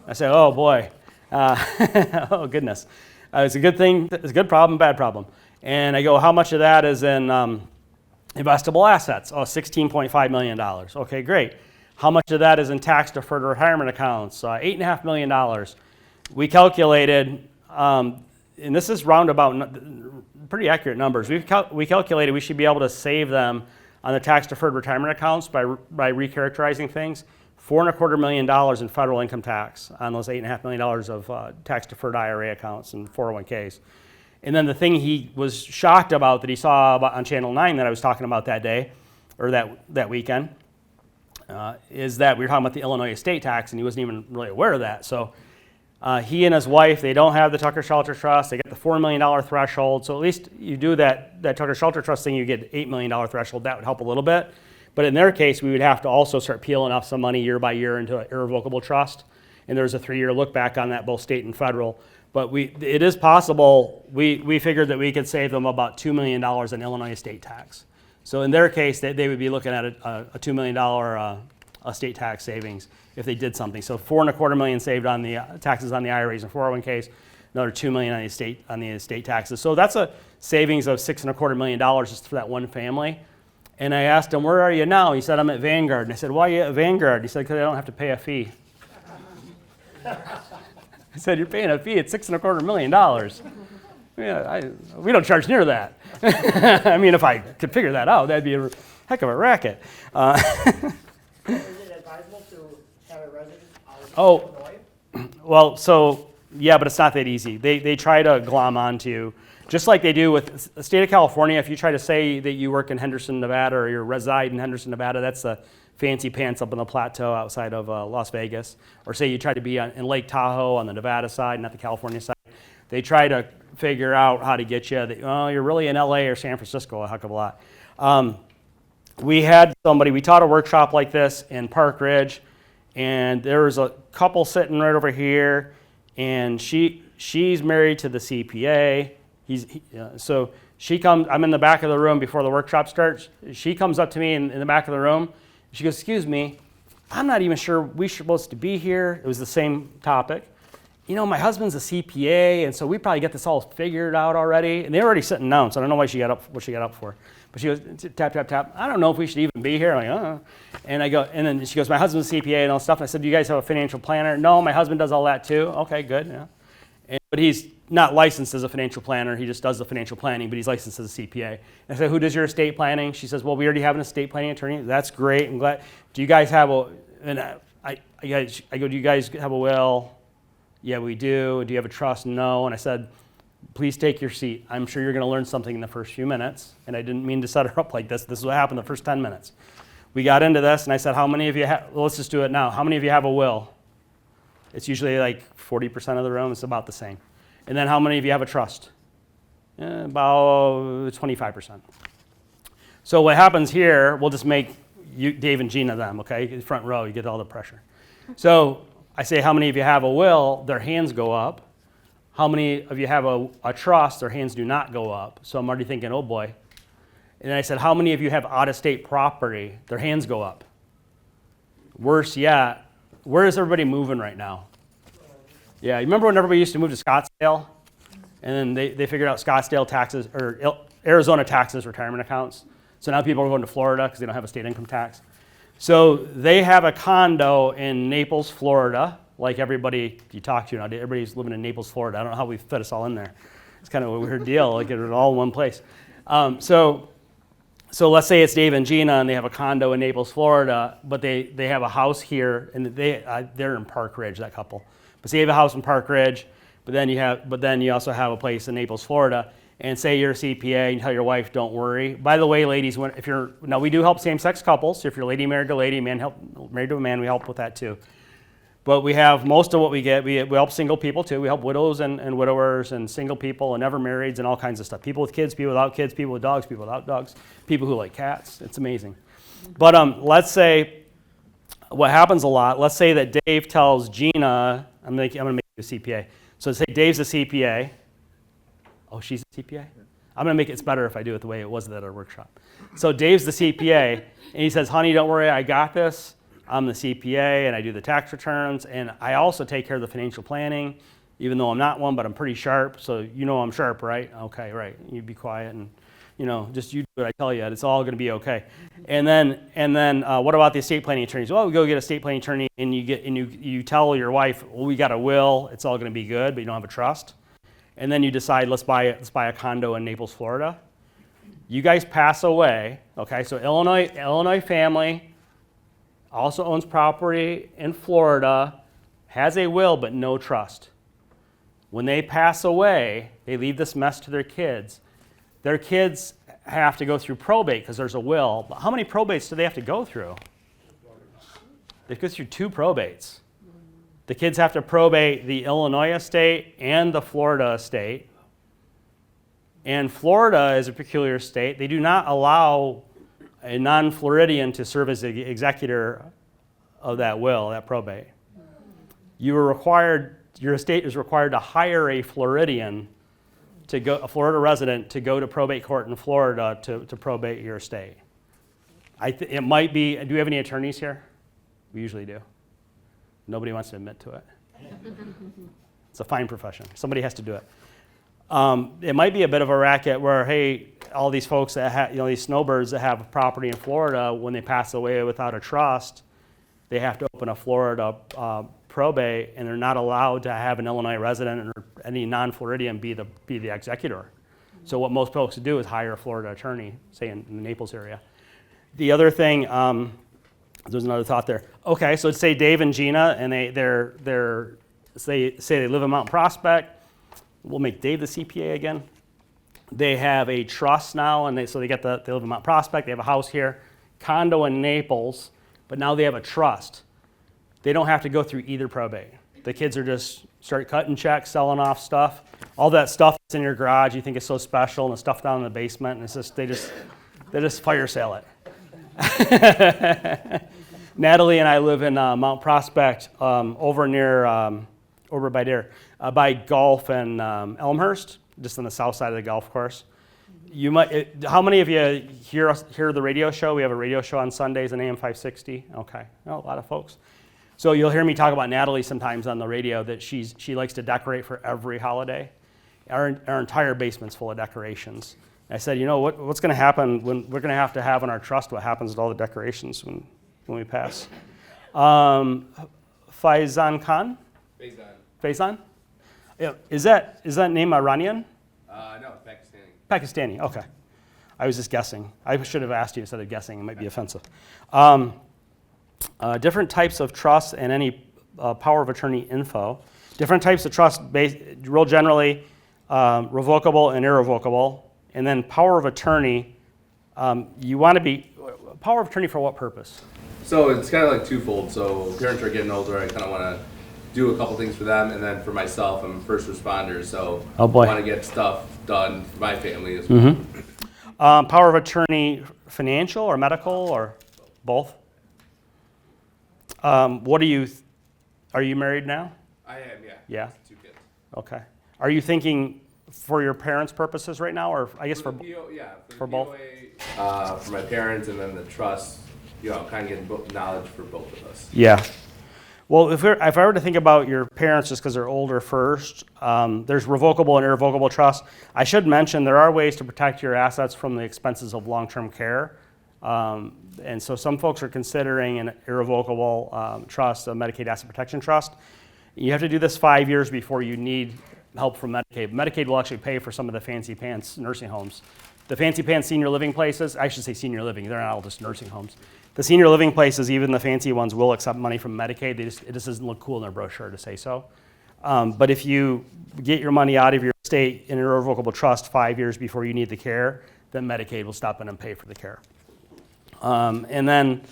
I said, oh boy, oh goodness. It's a good thing. It's a good problem, bad problem. And I go, how much of that is in investable assets? Oh, $16.5 million. Okay, great. How much of that is in tax-deferred retirement accounts? $8.5 million. We calculated, and this is roundabout, pretty accurate numbers. We calculated we should be able to save them on the tax-deferred retirement accounts by recharacterizing things, $4.25 million in federal income tax on those $8.5 million of tax-deferred IRA accounts and 401ks. And then the thing he was shocked about that he saw on Channel 9 that I was talking about that day, or that weekend, is that we were talking about the Illinois estate tax, and he wasn't even really aware of that. So he and his wife, they don't have the Tucker Shelter Trust. They get the $4 million threshold. So at least you do that Tucker Shelter Trust thing, you get $8 million threshold. That would help a little bit. But in their case, we would have to also start peeling off some money year by year into an irrevocable trust. And there's a 3-year look back on that, both state and federal. But it is possible. We figured that we could save them about $2 million in Illinois estate tax. So in their case, they would be looking at a $2 million estate tax savings if they did something. So $4.25 million saved on the taxes on the IRAs and 401ks, another $2 million on the estate taxes. So that's a savings of $6.25 million just for that one family. And I asked him, where are you now? He said, I'm at Vanguard. And I said, why are you at Vanguard? He said, because I don't have to pay a fee. I said, you're paying a fee at $6.25 million. Yeah, we don't charge near that. I mean, if I could figure that out, that'd be a heck of a racket. Is it advisable to have a residence out of Illinois? Well, so, yeah, but it's not that easy. They try to glom onto you, just like they do with the state of California. If you try to say that you work in Henderson, Nevada, or you reside in Henderson, Nevada, that's the fancy pants up on the plateau outside of Las Vegas. Or say you try to be in Lake Tahoe on the Nevada side, not the California side. They try to figure out how to get you. You're really in LA or San Francisco a heck of a lot. We had somebody, we taught a workshop like this in Park Ridge, and there was a couple sitting right over here, and she's married to the CPA. So she comes, I'm in the back of the room before the workshop starts. She comes up to me in the back of the room. She goes, excuse me, I'm not even sure we're supposed to be here. It was the same topic. You know, my husband's a CPA, and so we probably get this all figured out already. And they're already sitting down, so I don't know what she got up for. But she goes, tap, tap, tap. I don't know if we should even be here. I'm like, And I go, and then she goes, my husband's a CPA and all stuff. And I said, do you guys have a financial planner? No, my husband does all that too. Okay, good. Yeah. But he's not licensed as a financial planner. He just does the financial planning, but he's licensed as a CPA. And I said, who does your estate planning? She says, well, we already have an estate planning attorney. That's great. I'm glad. Do you guys have a? And I go, do you guys have a will? Yeah, we do. Do you have a trust? No. And I said, please take your seat. I'm sure you're going to learn something in the first few minutes. And I didn't mean to set her up like this. This is what happened the first 10 minutes. We got into this, and I said, how many of you have, well, let's just do it now. How many of you have a will? It's usually like 40% of the room. It's about the same. And then how many of you have a trust? About 25%. So what happens here, we'll just make you, Dave and Gina them, okay? Front row, you get all the pressure. So I say, how many of you have a will? Their hands go up. How many of you have a trust? Their hands do not go up. So I'm already thinking, oh boy. And then I said, how many of you have out-of-state property? Their hands go up. Worse yet, where is everybody moving right now? Yeah, you remember when everybody used to move to Scottsdale? And then they figured out Scottsdale taxes, or Arizona taxes, retirement accounts. So now people are going to Florida because they don't have a state income tax. So they have a condo in Naples, Florida, like everybody you talk to nowadays. Everybody's living in Naples, Florida. I don't know how we fit us all in there. It's kind of a weird deal, like it's all in one place. So let's say it's Dave and Gina, and they have a condo in Naples, Florida, but they have a house here, and they're in Park Ridge, that couple. But say you have a house in Park Ridge, but then you also have a place in Naples, Florida, and say you're a CPA, and you tell your wife, don't worry. By the way, ladies, now we do help same-sex couples. So if you're lady married to lady, married to a man, we help with that too. But we have most of what we get. We help single people too. We help widows and widowers and single people and never marrieds and all kinds of stuff. People with kids, people without kids, people with dogs, people without dogs, people who like cats. It's amazing. But let's say what happens a lot. Let's say that Dave tells Gina, I'm going to make you a CPA. So say Dave's a CPA. Oh, she's a CPA? I'm going to make it better if I do it the way it was at our workshop. So Dave's the CPA, and he says, honey, don't worry, I got this. I'm the CPA, and I do the tax returns, and I also take care of the financial planning, even though I'm not one, but I'm pretty sharp. So you know I'm sharp, right? Okay, right. You be quiet, and just you do what I tell you. It's all going to be okay. And then what about the estate planning attorneys? Well, we go get a estate planning attorney, and you tell your wife, well, we got a will. It's all going to be good, but you don't have a trust. And then you decide, let's buy a condo in Naples, Florida. You guys pass away. Okay, so Illinois family. Also owns property in Florida, has a will but no trust. When they pass away, they leave this mess to their kids. Their kids have to go through probate because there's a will. But how many probates do they have to go through? They go through 2 probates. The kids have to probate the Illinois estate and the Florida estate. And Florida is a peculiar state. They do not allow a non-Floridian to serve as the executor of that will, that probate. Your estate is required to hire a Floridian, a Florida resident, to go to probate court in Florida to probate your estate. It might be, do we have any attorneys here? We usually do. Nobody wants to admit to it. It's a fine profession. Somebody has to do it. It might be a bit of a racket where, hey, all these folks that have, these snowbirds that have property in Florida, when they pass away without a trust, they have to open a Florida probate, and they're not allowed to have an Illinois resident or any non-Floridian be the executor. So what most folks do is hire a Florida attorney, say in the Naples area. The other thing, there's another thought there. Okay, so let's say Dave and Gina, and say they live in Mount Prospect. We'll make Dave the CPA again. They have a trust now, and they live in Mount Prospect. They have a house here, condo in Naples, but now they have a trust. They don't have to go through either probate. The kids are just start cutting checks, selling off stuff. All that stuff that's in your garage you think is so special, and the stuff down in the basement, and it's just they just fire sale it. Natalie and I live in Mount Prospect, over by Golf and Elmhurst, just on the south side of the golf course. How many of you hear the radio show? We have a radio show on Sundays on AM 560. Okay, a lot of folks. So you'll hear me talk about Natalie sometimes on the radio that she likes to decorate for every holiday. Our entire basement's full of decorations. I said, what's going to happen when we're going to have in our trust what happens with all the decorations when we pass? Faizan Khan? Faizan? Yeah. Is that name Iranian? No, Pakistani. Pakistani, okay. I was just guessing. I should have asked you instead of guessing. It might be offensive. Different types of trusts and any power of attorney info. Different types of trust, real generally, revocable and irrevocable. And then power of attorney, you want to be, power of attorney for what purpose? So it's kind of like twofold. So parents are getting older. I kind of want to do a couple things for them, and then for myself, I'm a first responder, so I want to get stuff done for my family as well. Power of attorney financial or medical or both? What are you married now? I am, yeah. Yeah. 2 kids. Okay. Are you thinking for your parents' purposes right now, or I guess for the PO, yeah, for the both? POA, for my parents, and then the trust, kind of getting knowledge for both of us. Yeah. Well, if I were to think about your parents just because they're older first, there's revocable and irrevocable trust. I should mention there are ways to protect your assets from the expenses of long-term care. And so some folks are considering an irrevocable trust, a Medicaid asset protection trust. You have to do this 5 years before you need help from Medicaid. Medicaid will actually pay for some of the fancy pants nursing homes. The fancy pants senior living places, I should say senior living, they're not all just nursing homes. The senior living places, even the fancy ones, will accept money from Medicaid. It just doesn't look cool in their brochure to say so. But if you get your money out of your estate in an irrevocable trust 5 years before you need the care, then Medicaid will step in and pay for the care. And then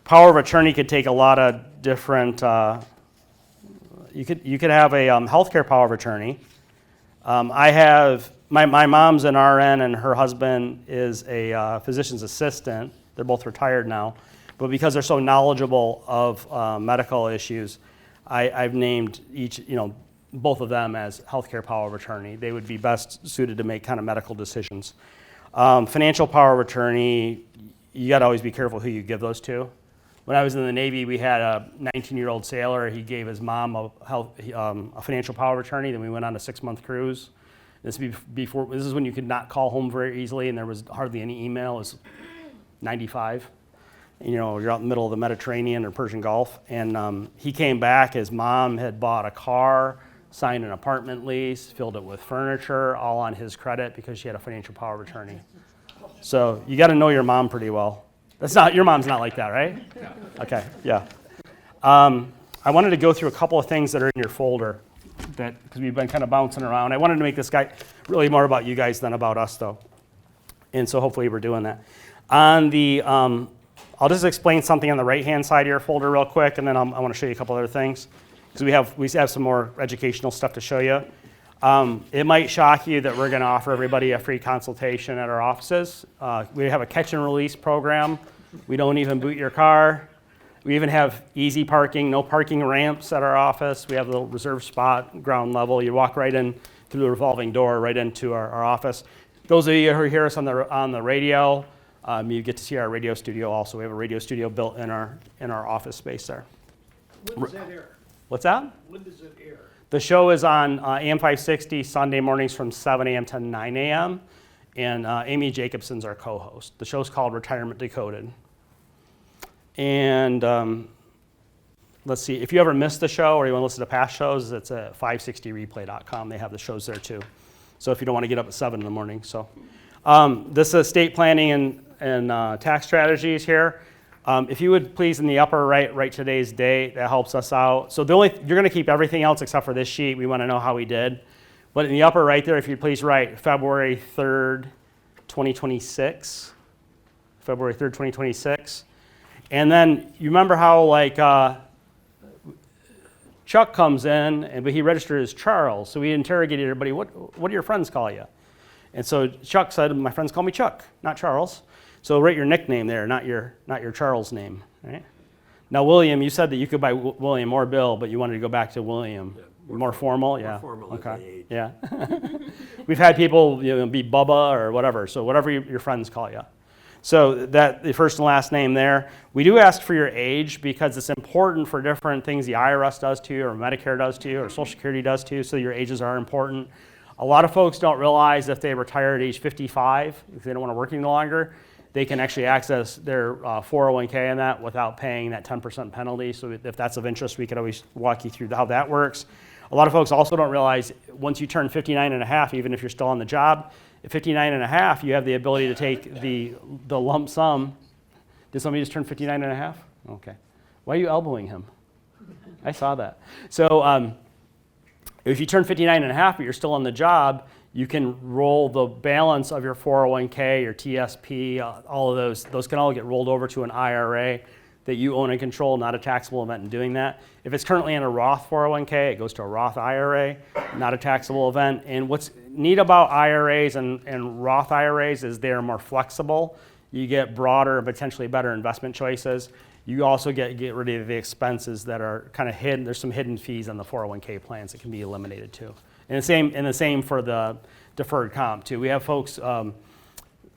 power of attorney could take a lot of different, you could have a healthcare power of attorney. I have, my mom's an RN and her husband is a physician's assistant. They're both retired now. But because they're so knowledgeable of medical issues, I've named both of them as healthcare power of attorney. They would be best suited to make kind of medical decisions. Financial power of attorney, you got to always be careful who you give those to. When I was in the Navy, we had a 19-year-old sailor. He gave his mom a financial power of attorney. Then we went on a 6-month cruise. This is when you could not call home very easily, and there was hardly any email. It was 95. You're out in the middle of the Mediterranean or Persian Gulf. And he came back. His mom had bought a car, signed an apartment lease, filled it with furniture, all on his credit because she had a financial power of attorney. So you got to know your mom pretty well. Your mom's not like that, right? No. Okay, yeah. I wanted to go through a couple of things that are in your folder because we've been kind of bouncing around. I wanted to make this guy really more about you guys than about us, though. And so hopefully we're doing that. On the, I'll just explain something on the right-hand side of your folder real quick, and then I want to show you a couple other things because we have some more educational stuff to show you. It might shock you that we're going to offer everybody a free consultation at our offices. We have a catch and release program. We don't even boot your car. We even have easy parking, no parking ramps at our office. We have a little reserved spot, ground level. You walk right in through the revolving door right into our office. Those of you who hear us on the radio, you get to see our radio studio also. We have a radio studio built in our office space there. When does that air? What's that? When does it air? The show is on AM 560 Sunday mornings from 7 a.m. to 9 a.m. And Amy Jacobson's our co-host. The show's called Retirement Decoded. And let's see, if you ever missed the show or you want to listen to past shows, it's at 560replay.com. They have the shows there too. So if you don't want to get up at 7 in the morning. So this is estate planning and tax strategies here. If you would please in the upper right, write today's date. That helps us out. So you're going to keep everything else except for this sheet. We want to know how we did. But in the upper right there, if you'd please write February 3rd, 2026. February 3rd, 2026. And then you remember how Chuck comes in, but he registered as Charles. So we interrogated everybody, what do your friends call you? And so Chuck said, my friends call me Chuck, not Charles. So write your nickname there, not your Charles name. Right? Now, William, you said that you could buy William or Bill, but you wanted to go back to William. Yeah, more formal? Yeah. More formal okay. as they age. Yeah. We've had people be Bubba or whatever, so whatever your friends call you. So that the first and last name there. We do ask for your age because it's important for different things the IRS does to you or Medicare does to you or Social Security does to you, so your ages are important. A lot of folks don't realize if they retire at age 55, if they don't want to work any longer, they can actually access their 401k and that without paying that 10% penalty. So if that's of interest, we could always walk you through how that works. A lot of folks also don't realize once you turn 59 and a half, even if you're still on the job, at 59 and a half, you have the ability to take the lump sum. Did somebody just turn 59 and a half? Okay. Why are you elbowing him? I saw that. So if you turn 59 and a half, but you're still on the job, you can roll the balance of your 401k, your TSP, all of those can all get rolled over to an IRA that you own and control, not a taxable event in doing that. If it's currently in a Roth 401k, it goes to a Roth IRA, not a taxable event. And what's neat about IRAs and Roth IRAs is they're more flexible. You get broader and potentially better investment choices. You also get rid of the expenses that are kind of hidden. There's some hidden fees on the 401k plans that can be eliminated too. And the same for the deferred comp too. We have folks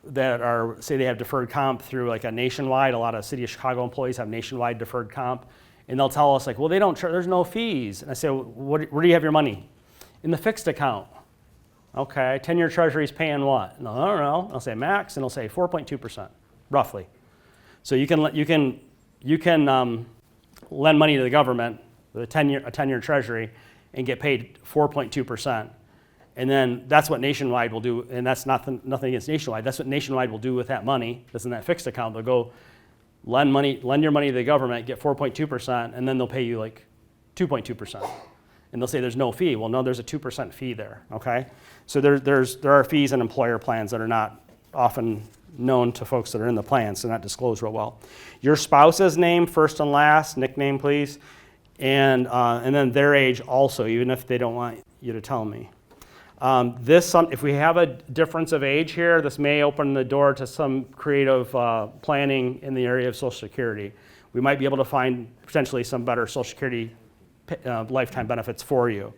that say they have deferred comp through like a nationwide. A lot of City of Chicago employees have nationwide deferred comp, and they'll tell us like, well, they don't. There's no fees. And I say, well, where do you have your money? In the fixed account. Okay, 10-year Treasury's paying what? No, I don't know. I'll say max, and it'll say 4.2%, roughly. So you can lend money to the government with a 10-year Treasury and get paid 4.2%. And then that's what Nationwide will do, and that's nothing against Nationwide. That's what Nationwide will do with that money that's in that fixed account. They'll go lend your money to the government, get 4.2%, and then they'll pay you like 2.2%. And they'll say there's no fee. Well, no, there's a 2% fee there, okay? So there are fees in employer plans that are not often known to folks that are in the plan, so not disclosed real well. Your spouse's name, first and last, nickname, please, and then their age also, even if they don't want you to tell me. If we have a difference of age here, this may open the door to some creative planning in the area of Social Security. We might be able to find potentially some better Social Security lifetime benefits for you.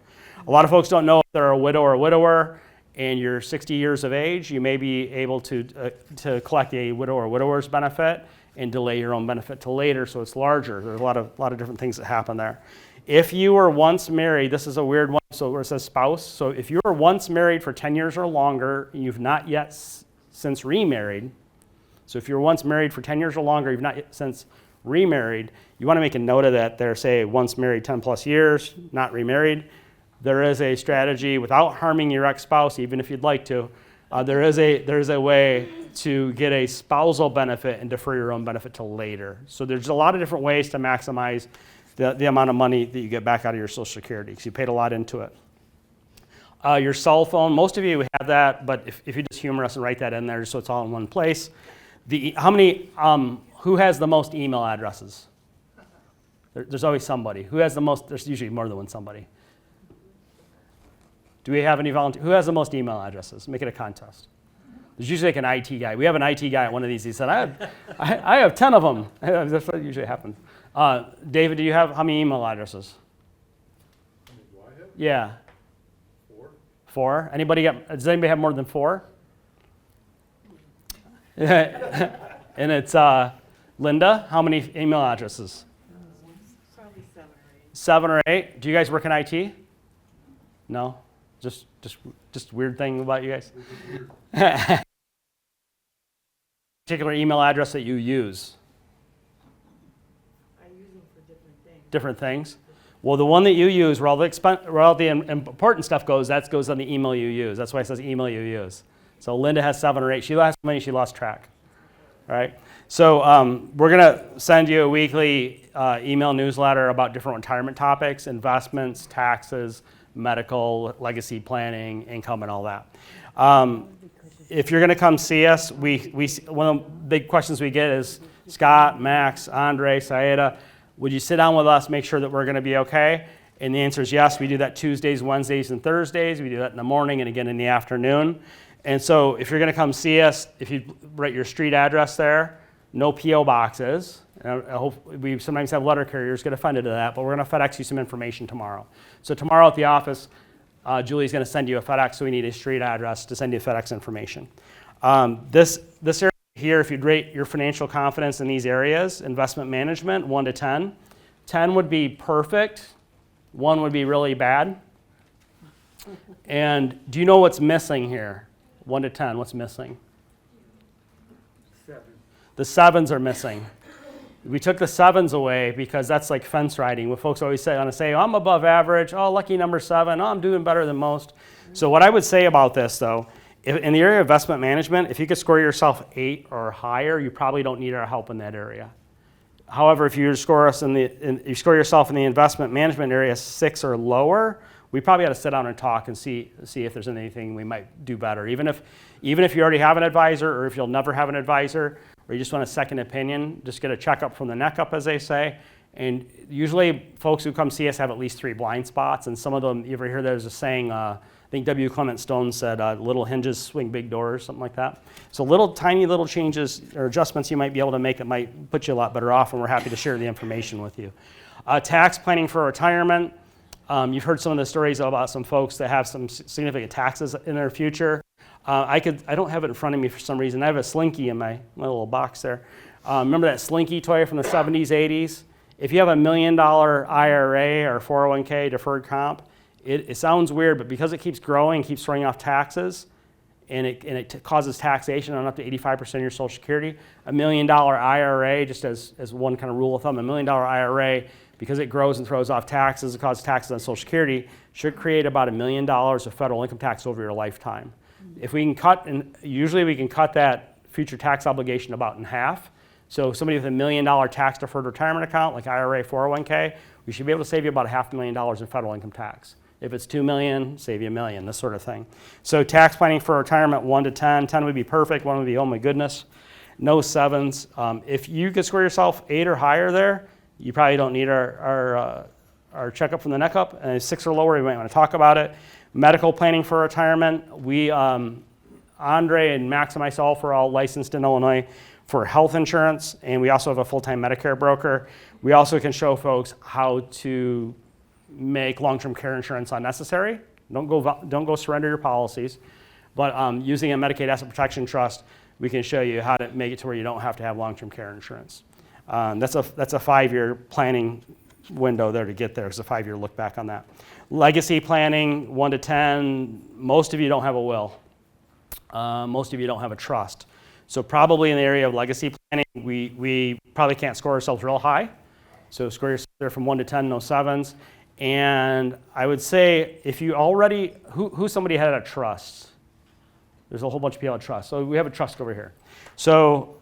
A lot of folks don't know if they're a widow or a widower and you're 60 years of age, you may be able to collect a widow or widower's benefit and delay your own benefit till later, so it's larger. There's a lot of different things that happen there. If you were once married, this is a weird one, so where it says spouse, so if you were once married for 10 years or longer, and you've not yet since remarried, so if you're once married for 10 years or longer, you've not yet since remarried, you want to make a note of that. They're, say, once married 10 plus years, not remarried. There is a strategy without harming your ex-spouse, even if you'd like to. There is a way to get a spousal benefit and defer your own benefit till later. So there's a lot of different ways to maximize the amount of money that you get back out of your Social Security because you paid a lot into it. Your cell phone, most of you have that, but if you just humor us and write that in there so it's all in one place. Who has the most email addresses? There's always somebody. Who has the most? There's usually more than one somebody. Do we have any volunteers? Who has the most email addresses? Make it a contest. There's usually like an IT guy. We have an IT guy at one of these. He said, I have 10 of them. That's what usually happens. David, do you have how many email addresses? How many do I have? Yeah. 4. 4? Does anybody have more than 4? And it's Linda. How many email addresses? Probably 7 or 8. 7 or 8. Do you guys work in IT? No? Just weird thing about you guys? Particular email address that you use? I use them for different things. Different things? Well, the one that you use, where all the important stuff goes, that goes on the email you use. That's why it says email you use. So Linda has 7 or 8. She lost money, she lost track. All right? So we're going to send you a weekly email newsletter about different retirement topics, investments, taxes, medical, legacy planning, income, and all that. If you're going to come see us, one of the big questions we get is, Scott, Max, Andre, Saeda, would you sit down with us, make sure that we're going to be okay? And the answer is yes. We do that Tuesdays, Wednesdays, and Thursdays. We do that in the morning and again in the afternoon. And so if you're going to come see us, if you write your street address there, no P.O. boxes. I hope we sometimes have letter carriers get offended to that, but we're going to FedEx you some information tomorrow. So tomorrow at the office, Julie's going to send you a FedEx, so we need a street address to send you FedEx information. This area here, if you'd rate your financial confidence in these areas, investment management, 1 to 10. 10 would be perfect. 1 would be really bad. And do you know what's missing here? 1 to 10, what's missing? 7. The 7s are missing. We took the 7s away because that's like fence riding. What folks always want to say, oh, I'm above average. Oh, lucky number 7. Oh, I'm doing better than most. So what I would say about this, though, in the area of investment management, if you could score yourself 8 or higher, you probably don't need our help in that area. However, if you score yourself in the investment management area 6 or lower, we probably ought to sit down and talk and see if there's anything we might do better. Even if you already have an advisor, or if you'll never have an advisor, or you just want a second opinion, just get a checkup from the neck up, as they say, And usually folks who come see us have at least 3 blind spots, and some of them, you ever hear there's a saying, I think W. Clement Stone said, little hinges swing big doors, something like that. So tiny little changes or adjustments you might be able to make that might put you a lot better off, and we're happy to share the information with you. Tax planning for retirement. You've heard some of the stories about some folks that have some significant taxes in their future. I don't have it in front of me for some reason. I have a Slinky in my little box there. Remember that Slinky toy from the 70s, 80s? If you have $1 million IRA or 401k deferred comp, it sounds weird, but because it keeps growing, keeps throwing off taxes, and it causes taxation on up to 85% of your Social Security, $1 million IRA, just as one kind of rule of thumb, $1 million IRA, because it grows and throws off taxes, it causes taxes on Social Security, should create about $1 million of federal income tax over your lifetime. If we can cut, and usually we can cut that future tax obligation about in half. So somebody with $1 million tax deferred retirement account, like IRA, 401k, we should be able to save you about $500,000 in federal income tax. If it's $2 million, save you $1 million, this sort of thing. So tax planning for retirement, 1 to 10. 10 would be perfect, 1 would be, oh my goodness. No 7s. If you could score yourself 8 or higher there, you probably don't need our checkup from the neck up. And 6 or lower, you might want to talk about it. Medical planning for retirement. We, Andre and Max and myself are all licensed in Illinois for health insurance, and we also have a full-time Medicare broker. We also can show folks how to make long-term care insurance unnecessary. Don't go surrender your policies, but using a Medicaid Asset Protection Trust, we can show you how to make it to where you don't have to have long-term care insurance. That's a 5-year planning window there to get there. It's a 5-year look back on that. Legacy planning, 1 to 10. Most of you don't have a will. Most of you don't have a trust. So probably in the area of legacy planning, we probably can't score ourselves real high. So score yourself there from 1 to 10, no 7s. And I would say if you already, who somebody had a trust? There's a whole bunch of people at trust. So we have a trust over here. So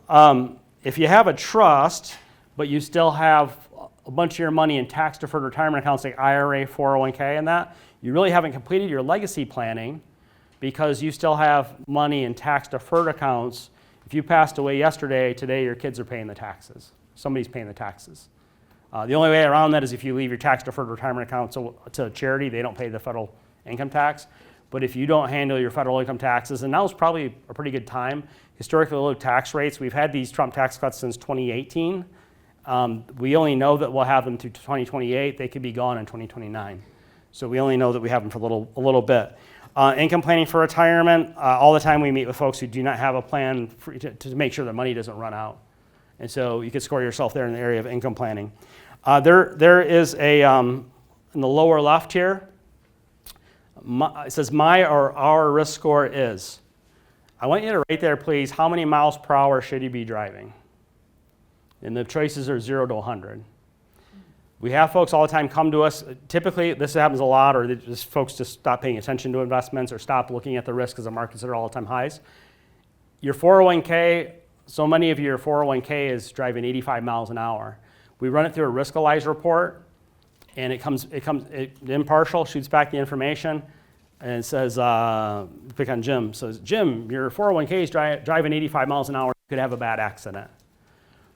if you have a trust, but you still have a bunch of your money in tax deferred retirement accounts like IRA, 401k and that, you really haven't completed your legacy planning because you still have money in tax deferred accounts. If you passed away yesterday, today your kids are paying the taxes. Somebody's paying the taxes. The only way around that is if you leave your tax deferred retirement account to charity, they don't pay the federal income tax. But if you don't handle your federal income taxes, and now is probably a pretty good time, historically low tax rates, we've had these Trump tax cuts since 2018. We only know that we'll have them through 2028. They could be gone in 2029. So we only know that we have them for a little bit. Income planning for retirement, all the time we meet with folks who do not have a plan to make sure their money doesn't run out. And so you could score yourself there in the area of income planning. There is a, in the lower left here, it says my or our risk score is. I want you to write there, please, how many miles per hour should you be driving? And the choices are 0 to 100. We have folks all the time come to us. Typically, this happens a lot, or folks just stop paying attention to investments or stop looking at the risk because the markets are all-time highs. Your 401k, so many of your 401k is driving 85 miles an hour. We run it through a Riskalyze report, and it impartial, shoots back the information, and it says, pick on Jim, it says, Jim, your 401k is driving 85 miles an hour, you could have a bad accident.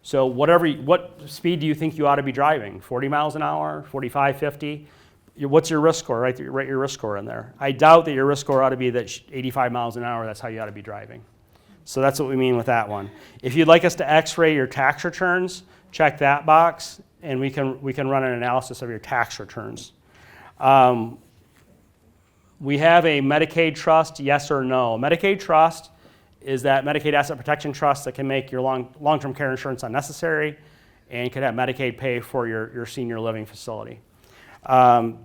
So what speed do you think you ought to be driving? 40 miles an hour, 45, 50? What's your risk score? Write your risk score in there. I doubt that your risk score ought to be that 85 miles an hour, that's how you ought to be driving. So that's what we mean with that one. If you'd like us to x-ray your tax returns, check that box, and we can run an analysis of your tax returns. We have a Medicaid trust, yes or no. Medicaid trust is that Medicaid Asset Protection Trust that can make your long-term care insurance unnecessary and can have Medicaid pay for your senior living facility. And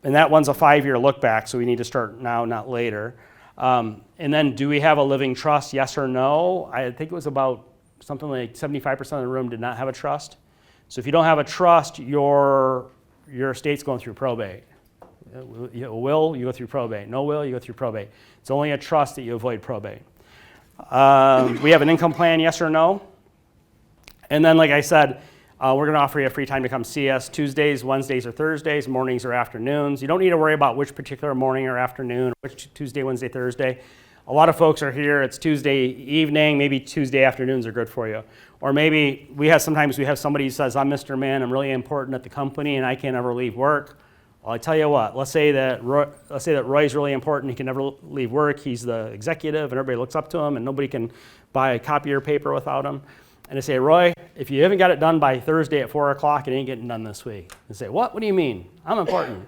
that one's a 5-year look back, so we need to start now, not later. And then do we have a living trust, yes or no? I think it was about something like 75% of the room did not have a trust. So if you don't have a trust, your estate's going through probate. A will, you go through probate. No will, you go through probate. It's only a trust that you avoid probate. We have an income plan, yes or no? And then, like I said, we're going to offer you a free time to come see us Tuesdays, Wednesdays, or Thursdays, mornings or afternoons. You don't need to worry about which particular morning or afternoon, which Tuesday, Wednesday, Thursday. A lot of folks are here, it's Tuesday evening, maybe Tuesday afternoons are good for you. Or maybe sometimes we have somebody who says, I'm Mr. Man, I'm really important at the company and I can't ever leave work. Well, I tell you what, let's say that Roy's really important, he can never leave work, he's the executive and everybody looks up to him and nobody can buy a copier paper without him. And I say, Roy, if you haven't got it done by Thursday at 4 o'clock, it ain't getting done this week. They say, what do you mean? I'm important.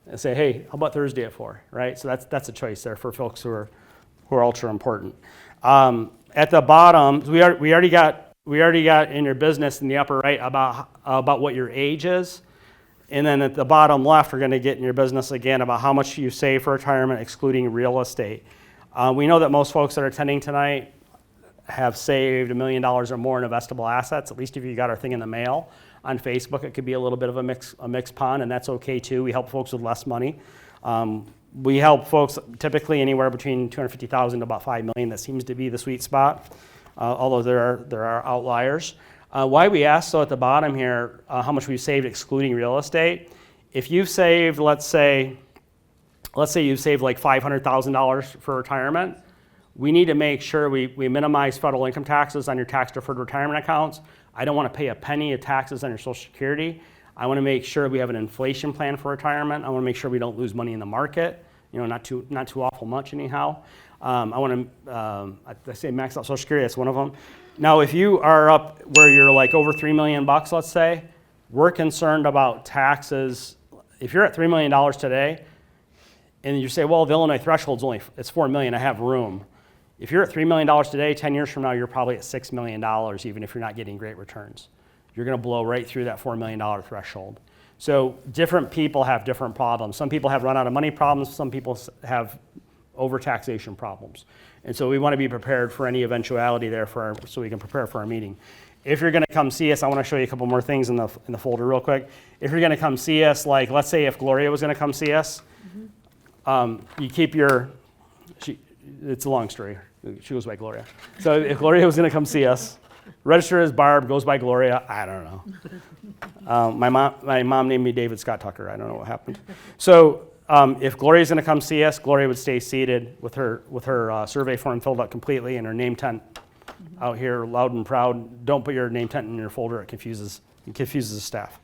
I say, hey, how about Thursday at 4, right? So that's a choice there for folks who are ultra important. At the bottom, we already got in your business in the upper right about what your age is. And then at the bottom left, we're going to get in your business again about how much you save for retirement, excluding real estate. We know that most folks that are attending tonight have saved $1 million or more in investable assets, at least if you got our thing in the mail. On Facebook, it could be a little bit of a mixed pond, and that's okay too. We help folks with less money. We help folks typically anywhere between $250,000 to about $5 million. That seems to be the sweet spot, although there are outliers. Why we ask, so at the bottom here, how much we've saved excluding real estate. If you've saved, let's say you've saved like $500,000 for retirement, we need to make sure we minimize federal income taxes on your tax-deferred retirement accounts. I don't want to pay a penny of taxes on your Social Security. I want to make sure we have an inflation plan for retirement. I want to make sure we don't lose money in the market. Not too awful much anyhow. I want to, I say max out Social Security, that's one of them. Now, if you are up where you're like over $3 million, let's say, we're concerned about taxes. If you're at $3 million today, and you say, well, the Illinois threshold's it's $4 million, I have room. If you're at $3 million today, 10 years from now, you're probably at $6 million, even if you're not getting great returns. You're going to blow right through that $4 million threshold. So different people have different problems. Some people have run out of money problems. Some people have overtaxation problems. And so we want to be prepared for any eventuality there so we can prepare for our meeting. If you're going to come see us, I want to show you a couple more things in the folder real quick. If you're going to come see us, like let's say if Gloria was going to come see us, you keep it's a long story. She goes by Gloria. So if Gloria was going to come see us, register as Barb, goes by Gloria, I don't know. My mom named me David Scott Tucker. I don't know what happened. So if Gloria's going to come see us, Gloria would stay seated with her survey form filled out completely and her name tent out here, loud and proud. Don't put your name tent in your folder. It confuses the staff.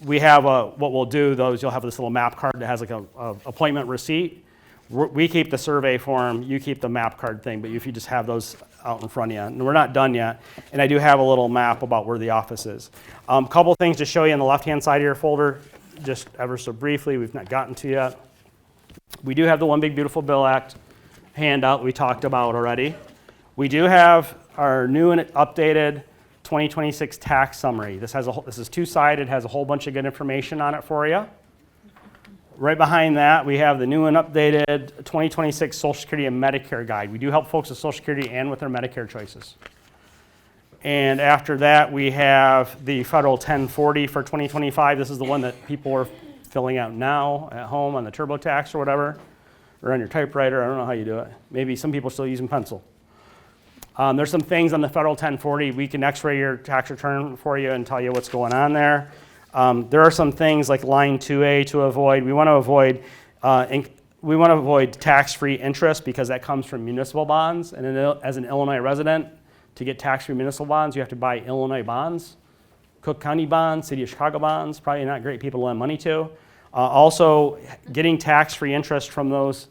We have what we'll do though is you'll have this little map card that has like a appointment receipt. We keep the survey form, you keep the map card thing, but if you just have those out in front of you. And we're not done yet, and I do have a little map about where the office is. Couple things to show you on the left-hand side of your folder, just ever so briefly, we've not gotten to yet. We do have the One Big Beautiful Bill Act handout we talked about already. We do have our new and updated 2026 tax summary. This is two-sided, has a whole bunch of good information on it for you. Right behind that, we have the new and updated 2026 Social Security and Medicare guide. We do help folks with Social Security and with their Medicare choices. And after that, we have the federal 1040 for 2025. This is the one that people are filling out now at home on the TurboTax or whatever, or on your typewriter. I don't know how you do it. Maybe some people still using pencil. There's some things on the federal 1040. We can x-ray your tax return for you and tell you what's going on there. There are some things like line 2A to avoid. We want to avoid tax-free interest because that comes from municipal bonds. And as an Illinois resident, to get tax-free municipal bonds, you have to buy Illinois bonds, Cook County bonds, City of Chicago bonds. Probably not great people to lend money to. Also, getting tax-free interest from those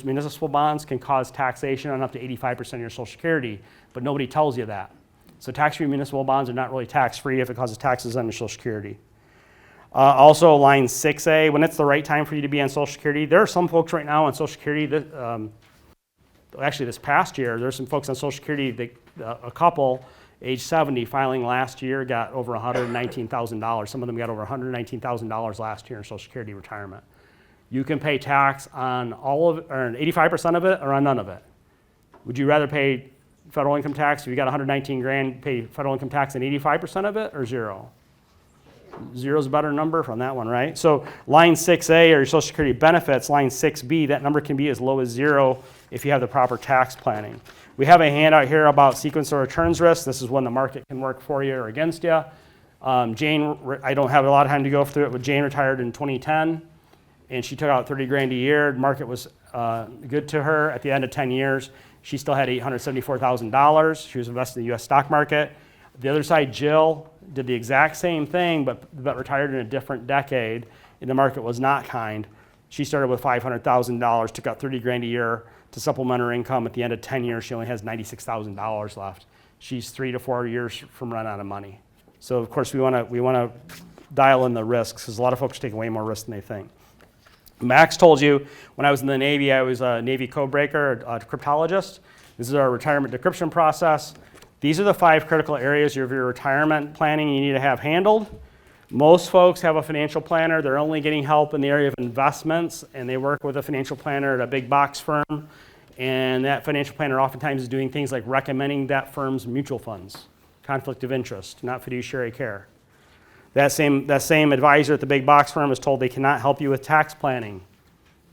municipal bonds can cause taxation on up to 85% of your Social Security, but nobody tells you that. So tax-free municipal bonds are not really tax-free if it causes taxes on your Social Security. Also, line 6A, when it's the right time for you to be on Social Security. There are some folks right now on Social Security that, actually this past year, there's some folks on Social Security, a couple, age 70, filing last year, got over $119,000. Some of them got over $119,000 last year in Social Security retirement. You can pay tax on all of it, or 85% of it, or on none of it. Would you rather pay federal income tax, if you got 119 grand, pay federal income tax on 85% of it, or zero? Zero's a better number from that one, right? So line 6A, or your Social Security benefits, line 6B, that number can be as low as zero if you have the proper tax planning. We have a handout here about sequence of returns risk. This is when the market can work for you or against you. Jane, I don't have a lot of time to go through it, but Jane retired in 2010, and she took out 30 grand a year. The market was good to her. At the end of 10 years, She still had $874,000. She was invested in the US stock market. The other side, Jill, did the exact same thing, but retired in a different decade, and the market was not kind. She started with $500,000, took out 30 grand a year to supplement her income. At the end of 10 years, she only has $96,000 left. She's 3 to 4 years from running out of money. So of course we want to dial in the risks, because a lot of folks take way more risk than they think. Max told you when I was in the Navy, I was a Navy code breaker, a cryptologist. This is our retirement decryption process. These are the 5 critical areas of your retirement planning you need to have handled. Most folks have a financial planner. They're only getting help in the area of investments, and they work with a financial planner at a big box firm. And that financial planner oftentimes is doing things like recommending that firm's mutual funds, conflict of interest, not fiduciary care. That same advisor at the big box firm is told they cannot help you with tax planning.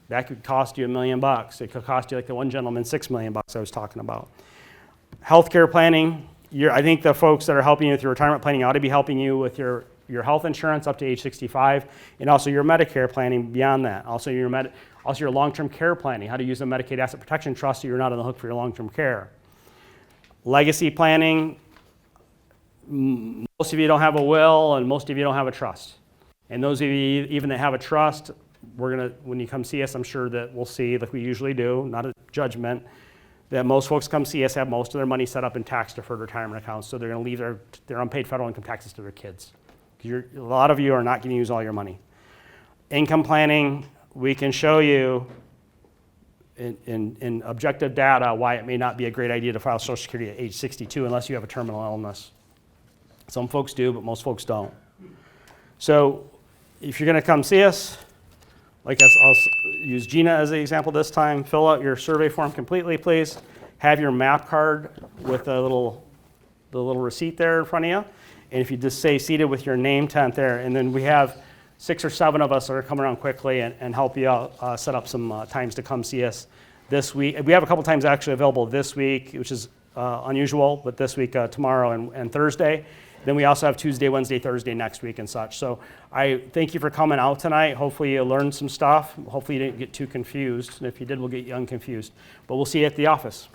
That could cost you $1 million. It could cost you, like the one gentleman, $6 million I was talking about. Healthcare planning. I think the folks that are helping you with your retirement planning ought to be helping you with your health insurance up to age 65, and also your Medicare planning beyond that. Also your long-term care planning, how to use a Medicaid asset protection trust so you're not on the hook for your long-term care. Legacy planning. Most of you don't have a will, and most of you don't have a trust. And those of you even that have a trust, when you come see us, I'm sure that we'll see, like we usually do, not a judgment, that most folks come see us have most of their money set up in tax-deferred retirement accounts, so they're going to leave their unpaid federal income taxes to their kids. A lot of you are not going to use all your money. Income planning, we can show you in objective data why it may not be a great idea to file Social Security at age 62 unless you have a terminal illness. Some folks do, but most folks don't. So if you're going to come see us, like I'll use Gina as the example this time, fill out your survey form completely, please. Have your map card with the little receipt there in front of you. And if you just say seated with your name tent there, and then we have 6 or 7 of us that are coming around quickly and help you out, set up some times to come see us this week. We have a couple times actually available this week, which is unusual, but this week, tomorrow and Thursday. Then we also have Tuesday, Wednesday, Thursday next week and such. So I thank you for coming out tonight. Hopefully you learned some stuff. Hopefully you didn't get too confused. And if you did, we'll get you unconfused. But we'll see you at the office.